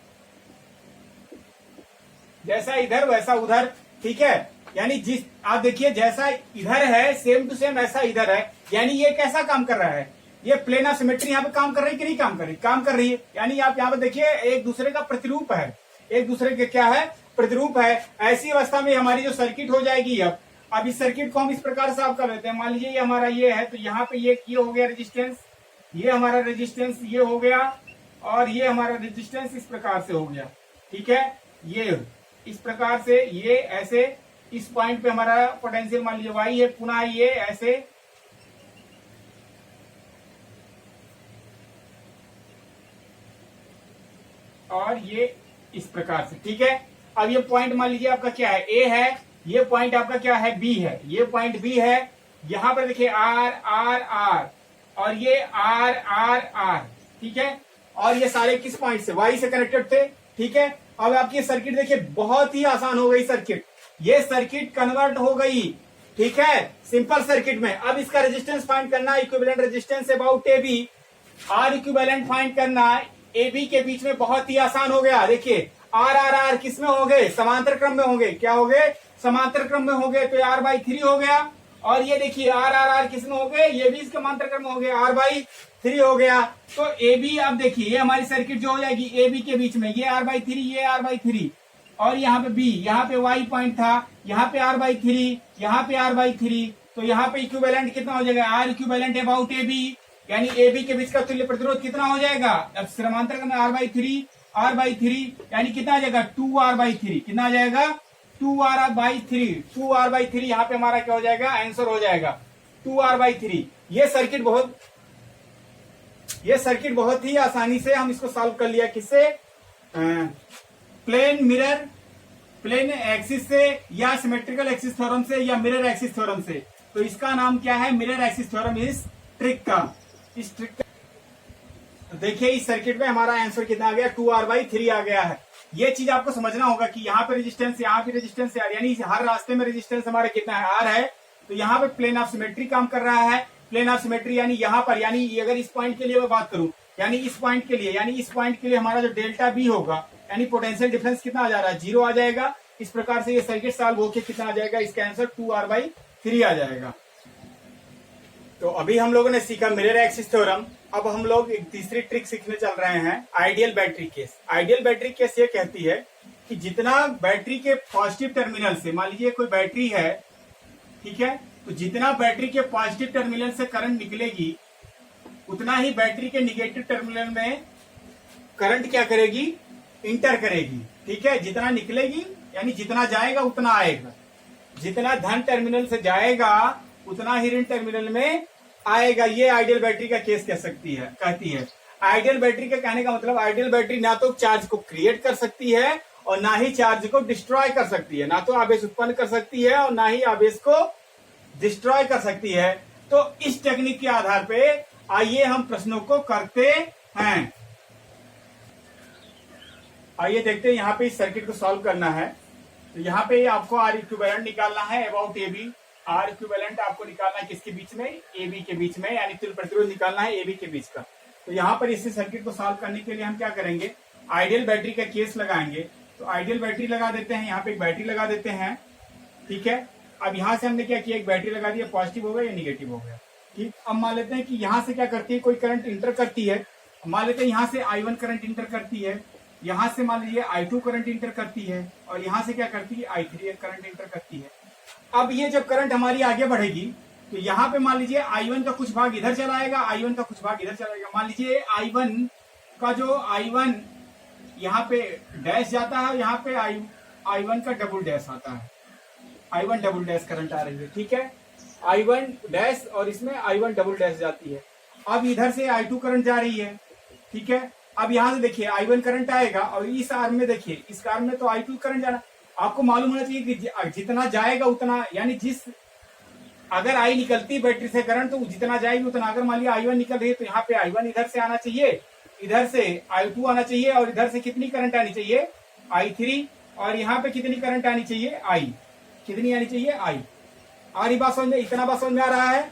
Speaker 1: जैसा इधर वैसा उधर। ठीक है, यानी जिस आप देखिए जैसा इधर है सेम टू सेम ऐसा इधर है। यानी ये कैसा काम कर रहा है, ये प्लेन ऑफ सिमेट्री यहाँ पे काम कर रही है कि नहीं काम कर रही, काम कर रही है। यानी आप यहाँ पे देखिए एक दूसरे का प्रतिरूप है, एक दूसरे के क्या है, प्रतिरूप है। ऐसी अवस्था में हमारी जो सर्किट हो जाएगी, अब इस सर्किट को हम इस प्रकार से आप कर लेते हैं। मान लीजिए ये हमारा ये है, तो यहाँ पे ये हो गया रेजिस्टेंस, ये हमारा रेजिस्टेंस ये हो गया, और ये हमारा रेजिस्टेंस इस प्रकार से हो गया। ठीक है, ये इस प्रकार से, ये ऐसे इस पॉइंट पे हमारा पोटेंशियल मान लीजिए वाई है, पुनः ये ऐसे, और ये इस प्रकार से। ठीक है, अब ये पॉइंट मान लीजिए आपका क्या है, ए है, ये पॉइंट आपका क्या है, बी है, ये पॉइंट बी है। यहां पर देखिए आर आर आर, और ये आर आर आर। ठीक है, और ये सारे किस पॉइंट से, वाई से कनेक्टेड थे। ठीक है, अब आपकी सर्किट देखिए बहुत ही आसान हो गई सर्किट, ये सर्किट कन्वर्ट हो गई। ठीक है, सिंपल सर्किट में। अब इसका रेजिस्टेंस फाइंड करना, equivalent resistance about A B, R equivalent find करना ए बी के बीच में, बहुत ही आसान हो गया। देखिए आर आर आर किस में होंगे, समांतर क्रम में होंगे। क्या हो गए, समांतर क्रम में हो गए, तो आर बाई 3 हो गया। और ये देखिए आर आर आर किस में हो गए, ये भी समांतर क्रम में हो गया, आर बाई 3 हो गया। तो ए बी, अब देखिए ये हमारी सर्किट जो हो जाएगी ए बी के बीच में, ये आर बाई 3, ये आर बाई 3, और यहाँ पे बी, यहाँ पे वाई पॉइंट था, यहाँ पे आर बाई 3, यहाँ पे आर बाई 3। तो यहाँ पे इक्विवेलेंट कितना हो जाएगा, R equivalent about A B, यानी ए बी के बीच का तुल्य प्रतिरोध कितना हो जाएगा, अब समांतर क्रम में आर बाई 3, यानी कितना आ जाएगा, 2R/3। कितना आ जाएगा, 2R/3। यहाँ पे हमारा क्या हो जाएगा, आंसर हो जाएगा 2R/3। ये सर्किट बहुत ही आसानी से हम इसको सॉल्व कर लिया। किससे, प्लेन एक्सिस से, या सिमेट्रिकल एक्सिस थ्योरम से, या मिरर एक्सिस थ्योरम से। तो इसका नाम क्या है, मिरर एक्सिस थ्योरम। इस ट्रिक का देखिए इस सर्किट में हमारा आंसर कितना आ गया, 2R/3 आ गया है। ये चीज आपको समझना होगा कि यहाँ पे रेजिस्टेंस, यहाँ पे रेजिस्टेंस है, यानी हर रास्ते में रेजिस्टेंस हमारा कितना है, आर है। तो यहाँ पे प्लेन ऑफ सिमेट्री काम कर रहा है। प्लेन ऑफ सिमेट्री यानी यहाँ पर, यानी अगर इस पॉइंट के लिए मैं बात करूं, यानी इस पॉइंट के लिए, यानी इस पॉइंट के लिए हमारा जो डेल्टा बी होगा, यानी पोटेंशियल डिफरेंस कितना आ जा रहा है, 0 आ जाएगा। इस प्रकार से ये सर्किट सॉल्व होकर कितना आ जाएगा, इसका आंसर 2R/3 आ जाएगा। तो अभी हम लोगों ने सीखा मिरर एक्सिस थ्योरम। अब हम लोग एक तीसरी ट्रिक सीखने चल रहे हैं, ideal battery case. Ideal battery case ये कहती है कि जितना बैटरी के पॉजिटिव टर्मिनल से, मान लीजिए कोई बैटरी है, ठीक है, तो जितना बैटरी के पॉजिटिव टर्मिनल से करंट निकलेगी उतना ही बैटरी के निगेटिव टर्मिनल में करंट क्या करेगी, इंटर करेगी। ठीक है, जितना निकलेगी यानी जितना जाएगा उतना आएगा, जितना धन टर्मिनल से जाएगा उतना ही ऋण टर्मिनल में आएगा। ये आइडियल बैटरी का केस कहती है। आइडियल बैटरी का कहने का मतलब, आइडियल बैटरी ना तो चार्ज को क्रिएट कर सकती है और ना ही चार्ज को डिस्ट्रॉय कर सकती है, ना तो आवेश उत्पन्न कर सकती है और ना ही आवेश को डिस्ट्रॉय कर सकती है। तो इस टेक्निक के आधार पे आइए हम प्रश्नों को करते हैं। आइए देखते हैं, यहाँ पे इस सर्किट को सॉल्व करना है। तो यहाँ पे आपको आर इक्विवेलेंट निकालना है about A B. R equivalent आपको निकालना है किसके बीच में, ए बी के बीच में, यानी तुल्य प्रतिरोध निकालना है ए बी के बीच का। तो यहाँ पर इस सर्किट को सॉल्व करने के लिए हम क्या करेंगे, आइडियल बैटरी का केस लगाएंगे। तो आइडियल बैटरी लगा देते हैं, यहाँ पे एक बैटरी लगा देते हैं। ठीक है, अब यहाँ से हमने क्या किया, एक बैटरी लगा दिया, पॉजिटिव हो गया या निगेटिव हो गया। ठीक, अब मान लेते हैं कि यहाँ से क्या करती है, कोई करंट इंटर करती है। मान लेते हैं यहाँ से I1 करंट इंटर करती है, यहाँ से मान लीजिए I2 करंट इंटर करती है और यहाँ से क्या करती है, I3 करंट इंटर करती है। अब ये जब करंट हमारी आगे बढ़ेगी तो यहाँ पे मान लीजिए I1 का कुछ भाग इधर चला आएगा, I1 का कुछ भाग इधर चला आएगा। मान लीजिए I1 का जो I1 यहाँ पे डैश जाता है, यहाँ पे I1 का डबल डैश आता है, I1 डबल डैश करंट आ रही है। ठीक है, I1 डैश और इसमें I1 डबल डैश जाती है। अब इधर से I2 करंट जा रही है। ठीक है, अब यहाँ से देखिए I1 करंट आएगा और इस आर्म में देखिए, इस आर्म में तो I2 करंट जाना। आपको मालूम होना चाहिए कि जितना जाएगा उतना, यानी जिस अगर I निकलती बैटरी से करंट तो जितना जाएगी उतना। अगर मान लिया I1 निकल रही है तो यहाँ पे I1 इधर से आना चाहिए, इधर से I2 आना चाहिए और इधर से कितनी करंट आनी चाहिए, I3, और यहाँ पे कितनी करंट आनी चाहिए, I। कितनी आनी चाहिए, I। और ये बात समझ में, इतना बात समझ में आ रहा है।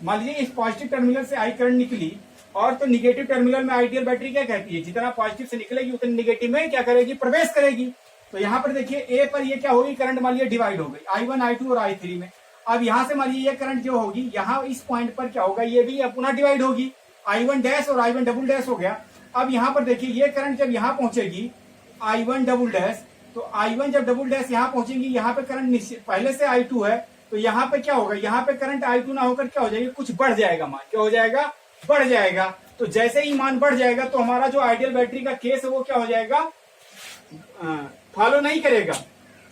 Speaker 1: मान लीजिए इस पॉजिटिव टर्मिनल से I करंट निकली और तो निगेटिव टर्मिनल में आइडियल बैटरी क्या कहती है, जितना पॉजिटिव से निकलेगी उतनी निगेटिव में क्या करेगी, प्रवेश करेगी। तो यहाँ पर देखिए ए पर ये क्या होगी, करंट मान लीजिए डिवाइड हो गई I1 I2 और I3 में। अब यहाँ से मान लीजिए ये करंट जो होगी, यहाँ इस पॉइंट पर क्या होगा, ये भी पुनः डिवाइड होगी, I1 डैश और I1 डबल डैश हो गया। अब यहाँ पर देखिए ये करंट जब यहाँ पहुंचेगी I1 डबल डैश, तो I1 जब डबल डैश यहाँ पहुंचेगी, यहाँ पे करंट पहले से I2 है, तो यहाँ पे क्या होगा, यहाँ पे करंट I2 ना होकर क्या हो जाएगा, कुछ बढ़ जाएगा मान, क्या हो जाएगा, बढ़ जाएगा। तो जैसे ही मान बढ़ जाएगा तो हमारा जो आइडियल बैटरी का केस है वो क्या हो जाएगा, फॉलो नहीं करेगा,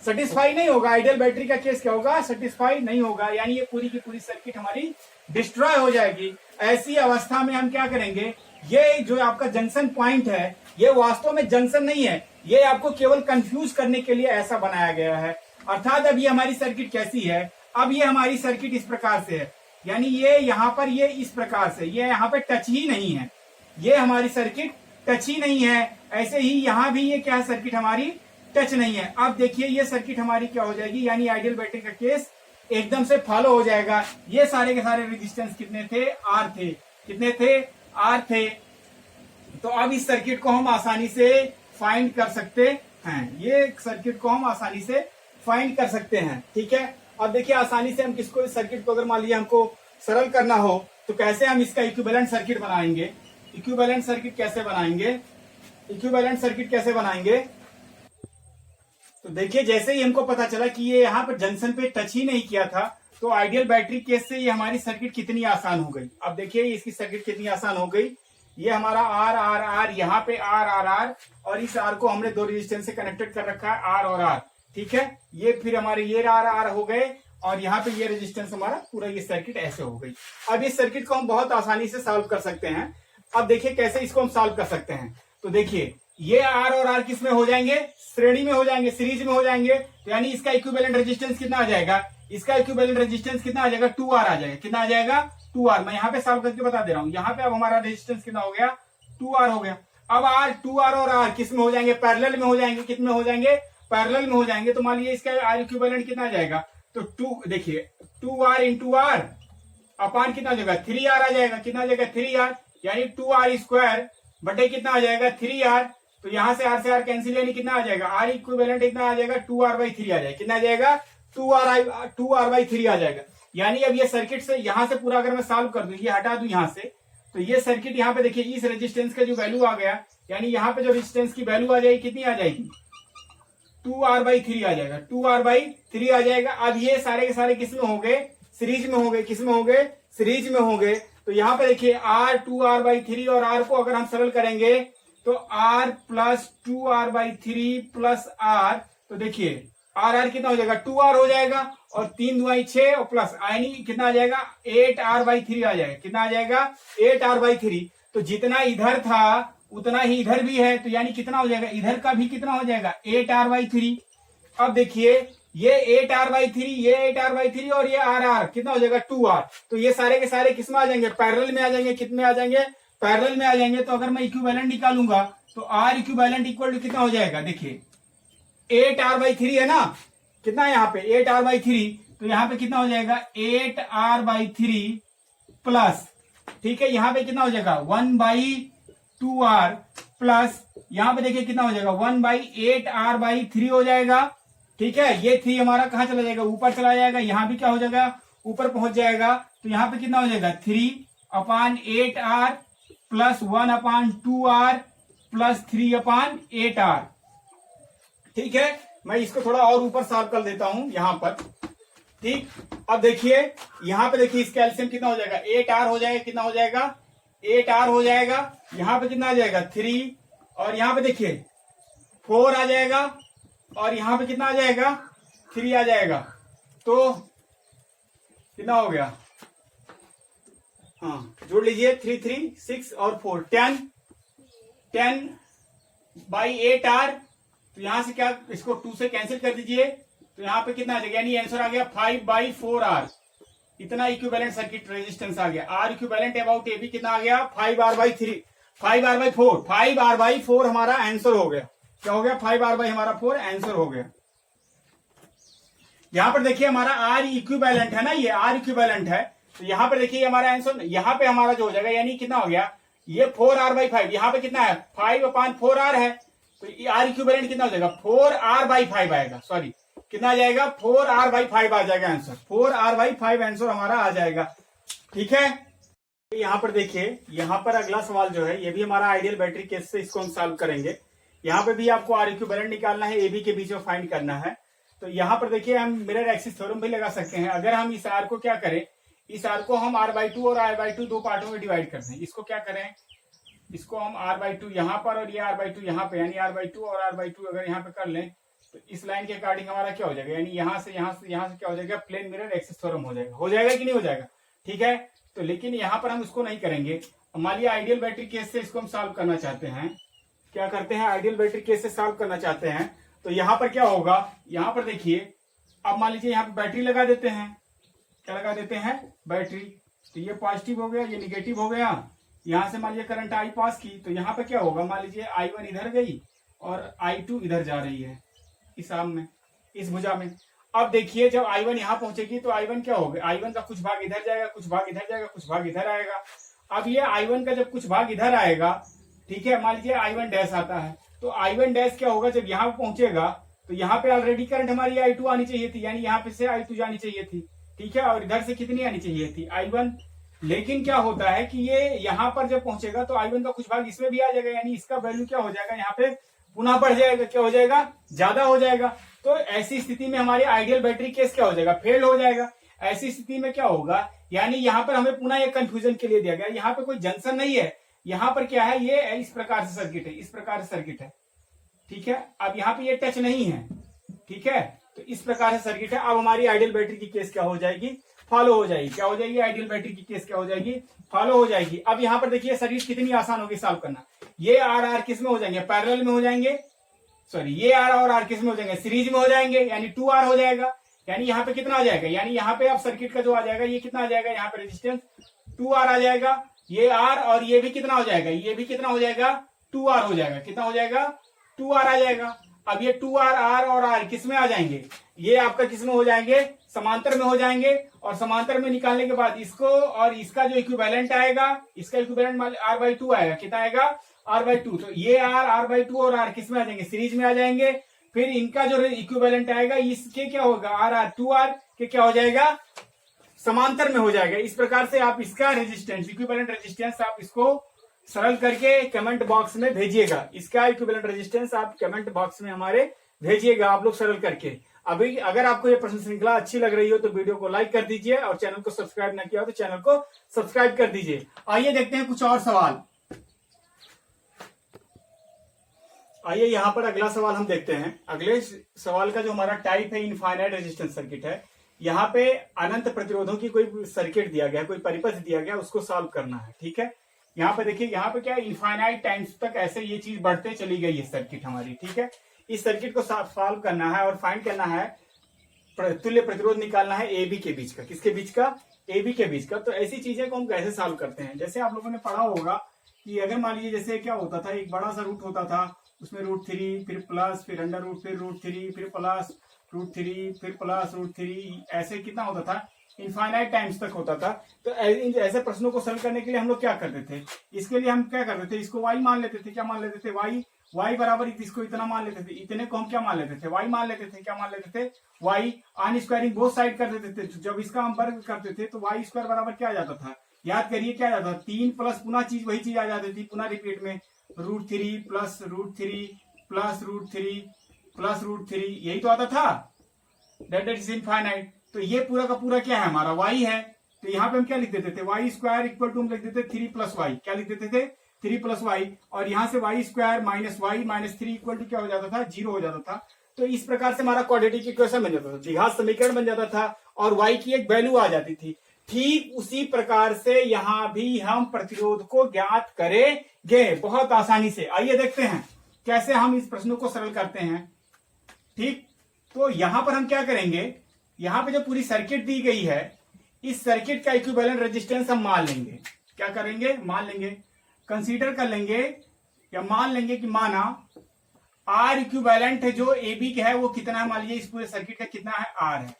Speaker 1: सेटिस्फाई नहीं होगा। आइडियल बैटरी का केस क्या होगा, सेटिस्फाई नहीं होगा, यानी ये पूरी की पूरी सर्किट हमारी डिस्ट्रॉय हो जाएगी। ऐसी अवस्था में हम क्या करेंगे, ये जो आपका जंक्शन पॉइंट है ये वास्तव में जंक्शन नहीं है, ये आपको केवल कंफ्यूज करने के लिए ऐसा बनाया गया है। अर्थात अब ये हमारी सर्किट कैसी है, अब ये हमारी सर्किट इस प्रकार से है, यानी ये यहाँ पर ये इस प्रकार से, ये यहाँ पे टच ही नहीं है, ये हमारी सर्किट टच ही नहीं है। ऐसे ही यहाँ भी ये क्या है, सर्किट हमारी टच नहीं है। अब देखिए ये सर्किट हमारी क्या हो जाएगी, यानी आइडियल बैटरी का केस एकदम से फॉलो हो जाएगा। ये सारे के सारे रेजिस्टेंस कितने थे, आर थे, कितने थे, आर थे। तो अब इस सर्किट को हम आसानी से फाइंड कर सकते हैं, ये सर्किट को हम आसानी से फाइंड कर सकते हैं। ठीक है, अब देखिए आसानी से हम किसको, इस सर्किट को अगर मान लिया हमको सरल करना हो तो कैसे हम इसका इक्विवेलेंट सर्किट बनाएंगे। इक्विवेलेंट सर्किट कैसे बनाएंगे, इक्विवेलेंट सर्किट कैसे बनाएंगे, तो देखिए जैसे ही हमको पता चला कि ये यहाँ पर जंक्शन पे टच ही नहीं किया था, तो आइडियल बैटरी केस से ये हमारी सर्किट कितनी आसान हो गई। अब देखिए इसकी सर्किट कितनी आसान हो गई। ये हमारा आर आर आर, यहाँ पे आर आर आर, और इस आर को हमने दो रेजिस्टेंस से कनेक्टेड कर रखा है, आर और आर। ठीक है, ये फिर हमारे ये आर आर हो गए और यहाँ पे ये रेजिस्टेंस हमारा पूरा, ये सर्किट ऐसे हो गई। अब इस सर्किट को हम बहुत आसानी से सॉल्व कर सकते हैं। अब देखिए कैसे इसको हम सॉल्व कर सकते हैं। तो देखिए ये आर और आर किस में हो जाएंगे, श्रेणी में हो जाएंगे, सीरीज में हो जाएंगे। तो यानी इसका इक्विवेलेंट रेजिस्टेंस कितना आ जाएगा, इसका इक्विवेलेंट रेजिस्टेंस कितना आ जाएगा, 2R आ जाएगा। कितना आ जाएगा, 2R। मैं यहाँ पे सॉल्व करके बता दे रहा हूँ। यहाँ पे अब हमारा रेजिस्टेंस कितना हो गया, 2R हो गया। अब आर, 2R और आर किस में हो जाएंगे, पैरेलल में हो जाएंगे। कितने हो जाएंगे, पैरेलल में हो जाएंगे। तो मान लीजिए इसका आर इक्विवेलेंट कितना आ जाएगा, तो 2, देखिए 2R इंटू आर अपान कितना हो जाएगा, 3R आ जाएगा। कितना आ जाएगा, 3R, यानी 2R स्क्वायर बटे कितना आ जाएगा, 3R। तो यहां से आर कैंसिल, यानी कितना आ जाएगा, आर इक्विवेलेंट इतना आ जाएगा 2r/3 आ जाएगा। कितना आ जाएगा, 2r/3 आ जाएगा। यानी अब ये सर्किट से यहां से पूरा अगर मैं सॉल्व कर दूं, ये हटा दूं यहां से, तो ये सर्किट यहाँ पे देखिए इस रेजिस्टेंस का जो वैल्यू आ गया, यानी यहाँ पे जो रेजिस्टेंस की वैल्यू आ जाएगी कितनी आ जाएगी, 2r/3 आ जाएगा, 2r/3 आ जाएगा। अब ये सारे के सारे किस में हो गए, सीरीज में हो गए। किस में हो गए, सीरीज में हो गए। तो यहाँ पे देखिए r 2r/3 और r को अगर हम सरल करेंगे तो r plus 2r/3 plus r, तो देखिए r कितना हो जाएगा, 2r हो जाएगा, और 3 दूनी 6 और प्लस यानी कितना आ जाएगा, 8r/3 आ जाएगा। कितना आ जाएगा, 8r/3। तो जितना इधर था उतना ही इधर भी है, तो यानी कितना हो जाएगा, इधर का भी कितना हो जाएगा, 8r/3। अब देखिए ये 8r/3, ये 8r/3 और ये r कितना हो जाएगा, 2r। तो ये सारे के सारे किस में आ जाएंगे, पैरेलल में आ जाएंगे। कितने आ जाएंगे, पैरेलल में आ जाएंगे। तो अगर मैं इक्विवेलेंट निकालूंगा तो r इक्विवेलेंट इक्वल टू कितना हो जाएगा, देखिए 8r/3 है ना, कितना है यहाँ पे 8r/3, तो यहाँ पे कितना हो जाएगा 8r/3 प्लस, ठीक है, यहाँ पे कितना हो जाएगा 1/2r प्लस, यहाँ पे देखिए कितना हो जाएगा 1/8r/3 हो जाएगा। ठीक है, ये 3 हमारा कहाँ चला जाएगा, ऊपर चला जाएगा, यहाँ भी क्या हो जाएगा, ऊपर पहुंच जाएगा। तो यहाँ पे कितना हो जाएगा 3/8r plus 1/2r plus 3/8r। ठीक है, मैं इसको थोड़ा और ऊपर सॉल्व कर देता हूं यहां पर। ठीक, अब देखिए यहां पे देखिए इसका एलसीएम कितना हो जाएगा, 8r हो जाएगा। कितना हो जाएगा, 8r हो जाएगा। यहां पे कितना आ जाएगा 3, और यहां पे देखिए 4 आ जाएगा, और यहां पे कितना आ जाएगा 3 आ जाएगा। तो कितना हो गया, हाँ जोड़ लीजिए, 3 3 6 और 4 10/8r। तो यहां से क्या, इसको 2 से कैंसिल कर दीजिए, तो यहां पे कितना आ जाएगा, यानी आंसर आ गया 5/4r। इतना इक्विवेलेंट सर्किट रेजिस्टेंस आ गया। R equivalent about A B कितना आ गया, 5r/3, 5r/4, 5r/4 हमारा आंसर हो गया। क्या हो गया, 5r/ हमारा 4 आंसर हो गया। यहां पर देखिए हमारा आर इक्विवेलेंट है ना, ये आर इक्विवेलेंट है। तो यहां पर देखिए हमारा आंसर, यहां पे हमारा जो हो जाएगा, यानी कितना हो गया, ये 4r/5, यहां पे कितना है 5/4r है। तो आर इक्विवेलेंट कितना हो जाएगा, 4r/5 आएगा, सॉरी कितना आ जाएगा, 4r/5 आ जाएगा आंसर, 4r/5 आंसर हमारा आ जाएगा। ठीक है, यहां पर देखिए, यहां पर अगला सवाल जो है, ये भी हमारा आइडियल बैटरी केस से इसको हम सॉल्व करेंगे। यहां पे भी आपको आर इक्विवेलेंट निकालना है, ए बी के बीच में फाइंड करना है। तो यहां पर देखिए हम मिरर एक्सिस थ्योरम भी लगा सकते हैं। अगर हम इस आर को क्या करें, इस आर को हम r/2 और r/2 दो पार्टों में डिवाइड करते हैं। इसको क्या करें, इसको हम r/2 यहां पर और ये r/2 यहां पे, यानी r/2 और r/2 अगर यहां पे कर लें तो इस लाइन के अकॉर्डिंग हमारा क्या हो जाएगा, यानी यहां से क्या हो जाएगा, प्लेन मिरर एक्सिस थ्योरम हो जाएगा। हो जाएगा कि नहीं हो जाएगा, ठीक है। तो लेकिन यहां पर हम इसको नहीं करेंगे। मान लिया आइडियल बैटरी केस से इसको हम सॉल्व करना चाहते हैं। क्या करते हैं, आइडियल बैटरी केस से सॉल्व करना चाहते हैं। तो यहां पर क्या होगा, यहां पर देखिए, अब मान लीजिए यहां पर बैटरी लगा देते हैं। क्या लगा देते हैं, बैटरी। तो ये पॉजिटिव हो गया, ये निगेटिव हो गया। यहां से मान लीजिए करंट आई पास की, तो यहाँ पे क्या होगा, मान लीजिए I1 इधर गई और I2 इधर जा रही है, इस आर्म में, इस भुजा में। अब देखिए जब I1 यहाँ पहुंचेगी तो I1 क्या होगा, I1 का कुछ भाग इधर जाएगा, कुछ भाग इधर जाएगा, कुछ भाग इधर आएगा। अब ये I1 का जब कुछ भाग इधर आएगा, ठीक है, मान लीजिए I1 डैश आता है, तो I1 डैश क्या होगा, जब यहाँ पहुंचेगा तो यहाँ पे ऑलरेडी करंट हमारी I2 आनी चाहिए थी, यानी यहाँ पे से I2 जानी चाहिए थी, ठीक है, और इधर से कितनी आनी चाहिए थी, I1। लेकिन क्या होता है कि ये यहाँ पर जब पहुंचेगा तो I1 का कुछ भाग इसमें भी आ जाएगा, यानी इसका वैल्यू क्या हो जाएगा, यहाँ पे पुनः बढ़ जाएगा, क्या हो जाएगा, ज्यादा हो जाएगा। तो ऐसी स्थिति में हमारी आइडियल बैटरी केस क्या हो जाएगा, फेल हो जाएगा। ऐसी स्थिति में क्या होगा, यानी यहाँ पर हमें पुनः एक कंफ्यूजन के लिए दिया गया, यहाँ पे कोई जंक्शन नहीं है, यहाँ पर क्या है, ये इस प्रकार से सर्किट है, इस प्रकार से सर्किट है, ठीक है। अब यहाँ पे ये टच नहीं है, ठीक है, तो इस प्रकार से सर्किट है। अब हमारी आइडियल बैटरी की केस क्या हो जाएगी, फॉलो हो जाएगी। क्या हो जाएगी, आइडियल बैटरी की केस क्या हो जाएगी, फॉलो हो जाएगी। अब यहाँ पर देखिए सर्किट कितनी आसान होगी सॉल्व करना। ये आर किस में हो जाएंगे, पैरेलल में हो जाएंगे, सॉरी ये आर और आर किस में हो जाएंगे, सीरीज में हो जाएंगे, यानी 2R हो जाएगा। यानी यहाँ पे कितना आ जाएगा, यानी यहाँ पे अब सर्किट का जो आ जाएगा, ये कितना आ जाएगा, यहाँ पे रेजिस्टेंस 2R आ जाएगा। ये R और ये भी कितना हो जाएगा, ये भी कितना हो जाएगा, 2R हो जाएगा। कितना हो जाएगा, 2R आ जाएगा। अब ये 2R, R और R किस में आ जाएंगे, ये आपका किस में हो जाएंगे, समांतर में हो जाएंगे। और समांतर में निकालने के बाद इसको और इसका जो इक्विवेलेंट आएगा, इसका इक्विवेलेंट R/2 आएगा, कितना आएगा, r/2। तो ये r/2 और r किस में आ जाएंगे, सीरीज में आ जाएंगे। फिर इनका जो इक्विवेलेंट आएगा इसके क्या होगा, r 2r के क्या हो जाएगा, समांतर में हो जाएगा। इस प्रकार से आप इसका रेजिस्टेंस, इक्विवेलेंट रेजिस्टेंस आप इसको सरल करके कमेंट बॉक्स में भेजिएगा। इसका इक्विवेलेंट रेजिस्टेंस आप कमेंट बॉक्स में हमारे भेजिएगा, आप लोग सरल करके। अभी अगर आपको ये प्रश्न श्रृंखला अच्छी लग रही हो तो वीडियो को लाइक कर दीजिए, और चैनल को सब्सक्राइब ना किया हो तो चैनल को सब्सक्राइब कर दीजिए। आइए देखते हैं कुछ और सवाल। आइए यहाँ पर अगला सवाल हम देखते हैं। अगले सवाल का जो हमारा टाइप है इनफाइनाइट रेजिस्टेंस सर्किट है। यहाँ पे अनंत प्रतिरोधों की कोई सर्किट दिया गया, कोई परिपथ दिया गया, उसको सॉल्व करना है। ठीक है, यहाँ पे देखिए, यहाँ पे क्या है, इनफाइनाइट टाइम्स तक ऐसे ये चीज बढ़ते चली गई है सर्किट हमारी। ठीक है, इस सर्किट को सॉल्व करना है और फाइंड करना है, तुल्य प्रतिरोध निकालना है ए बी के बीच का। किसके बीच का, ए बी के बीच का। तो ऐसी चीजें को हम कैसे सॉल्व करते हैं, जैसे आप लोगों ने पढ़ा होगा कि अगर मान लीजिए जैसे क्या होता था, एक बड़ा सा रूट होता था, उसमें √3 फिर प्लस फिर अंडर रूट फिर √3 फिर प्लस √3 फिर प्लस √3, ऐसे कितना होता था, इनफाइनाइट टाइम्स तक होता था। तो ऐसे प्रश्नों को सॉल्व करने के लिए हम लोग क्या करते थे, इसके लिए हम क्या करते थे, इसको y मान लेते थे। क्या मान लेते थे, y बराबर इसको इतना मान लेते थे, इतने को हम क्या मान लेते थे, y मान लेते थे। क्या मान लेते थे, y on squaring both side कर देते थे। जब इसका हम वर्ग करते थे तो y स्क्वायर बराबर क्या आ जाता था, याद करिए क्या आ जाता था, 3 प्लस पुनः चीज वही चीज आ जाती थी, पुनः रिपीट में √3 प्लस √3 प्लस √3 प्लस √3, यही तो आता था, दैट इज इनफाइनाइट। तो ये पूरा का पूरा क्या है, हमारा y है। तो यहाँ पे हम क्या लिख देते थे, y स्क्वायर इक्वल टू हम लिख देते 3 प्लस y। क्या लिख देते थे, 3 प्लस y, और यहाँ से y square minus y minus 3 equal to क्या हो जाता था, 0 हो जाता था। तो इस प्रकार से हमारा क्वाड्रेटिक इक्वेशन बन जाता था, द्विघात समीकरण बन जाता था, और y की एक वैल्यू आ जाती थी। ठीक उसी प्रकार से यहाँ भी हम प्रतिरोध को ज्ञात करेंगे बहुत आसानी से। आइए देखते हैं कैसे हम इस प्रश्न को सरल करते हैं। ठीक, तो यहां पर हम क्या करेंगे, यहां पे जो पूरी सर्किट दी गई है, इस सर्किट का इक्विवेलेंट रेजिस्टेंस हम मान लेंगे। क्या करेंगे, मान लेंगे, कंसीडर कर लेंगे या मान लेंगे कि माना आर इक्विवेलेंट है जो ए बी का है वो कितना है, मान लीजिए इस पूरे सर्किट का कितना है, आर है।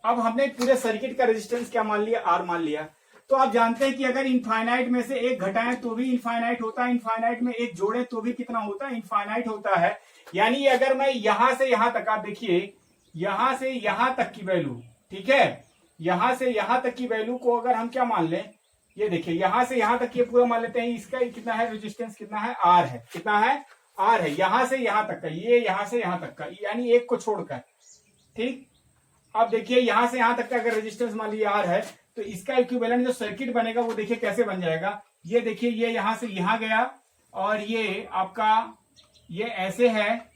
Speaker 1: अब हमने पूरे सर्किट का रेजिस्टेंस क्या मान लिया, आर मान लिया। तो आप जानते हैं कि अगर इनफाइनाइट में से एक घटाएं तो भी इनफाइनाइट होता है, इनफाइनाइट में एक जोड़े तो भी कितना होता है, इनफाइनाइट होता है। यानी अगर मैं यहां से यहां तक, आप देखिए यहां से यहां तक की वैल्यू, ठीक है, यहां से यहां तक की वैल्यू को अगर हम क्या मान लें, ये देखिए यहां से यहां तक ये पूरा मान लेते हैं, इसका कितना है रेजिस्टेंस, कितना है, आर है। कितना है, आर है, यहां से यहां तक का, ये यहां से यहां तक का, यानी एक को छोड़कर। ठीक, अब देखिए यहां से यहां तक का अगर रेजिस्टेंस मान लीजिए आर है, तो इसका इक्विवेलेंट जो सर्किट बनेगा वो देखिए कैसे बन जाएगा। ये देखिए ये यहां से यहां गया, और ये आपका ये ऐसे है,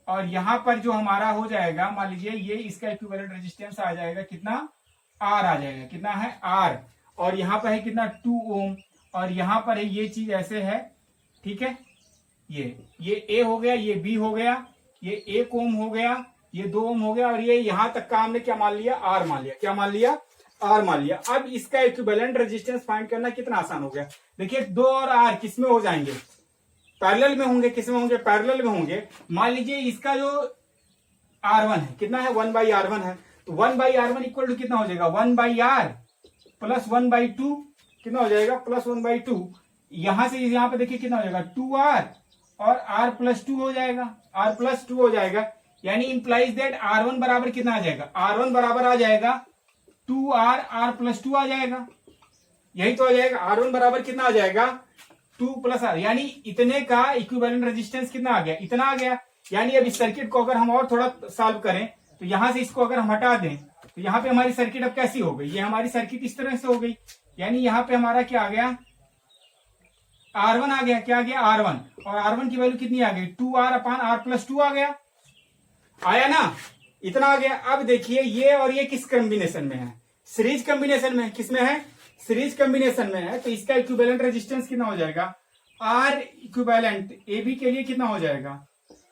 Speaker 1: और यहां पर जो हमारा हो जाएगा, मान लीजिए ये इसका इक्विवेलेंट रेजिस्टेंस आ जाएगा कितना, आर आ जाएगा। कितना है, आर, और यहां पर है कितना, 2 ओम, और यहां पर है ये चीज ऐसे है। ठीक है, ये ए हो गया, ये बी हो गया, ये 1 ओम हो गया, ये 2 ओम हो गया, और ये यहां तक का हमने क्या मान लिया, आर मान लिया। क्या मान लिया, आर मान लिया। अब इसका इक्विवेलेंट रेजिस्टेंस फाइंड करना कितना आसान हो गया। देखिए 2 और आर किस में हो जाएंगे, पैरेलल में होंगे। किस में होंगे, पैरेलल में होंगे। मान लीजिए इसका जो R1 है कितना है, 1/R1 है। तो 1/R1 इक्वल टू कितना हो जाएगा, 1/R प्लस 1/2 कितना हो जाएगा, प्लस 1/2। यहां से यहां पे देखिए कितना हो जाएगा, 2R और R प्लस 2 हो जाएगा, R प्लस 2 हो जाएगा। यानी इंप्लाइज दैट R1 बराबर कितना आ जाएगा, R1 बराबर आ जाएगा 2R, R प्लस 2 आ जाएगा। यही तो आ जाएगा, R1 बराबर कितना आ जाएगा, 2 प्लस आर, यानी इतने का इक्विवेलेंट रेजिस्टेंस कितना आ गया, इतना आ गया। यानी अब इस सर्किट को अगर हम और थोड़ा सॉल्व करें, तो यहां से इसको अगर हम हटा दें, तो यहाँ पे हमारी सर्किट अब कैसी हो गई, ये हमारी सर्किट इस तरह से हो गई। यानी यहाँ पे हमारा क्या आ गया, R1 आ गया। क्या आ गया, R1, और R1 की वैल्यू कितनी आ गई, 2R अपान R प्लस 2 आ गया, आया ना, इतना आ गया। अब देखिए ये और ये किस कॉम्बिनेशन में है, सीरीज कॉम्बिनेशन में। किस में है, सीरीज कॉम्बिनेशन में है। तो इसका इक्विवेलेंट रेजिस्टेंस कितना हो जाएगा, आर इक्विवेलेंट ए बी के लिए कितना हो जाएगा,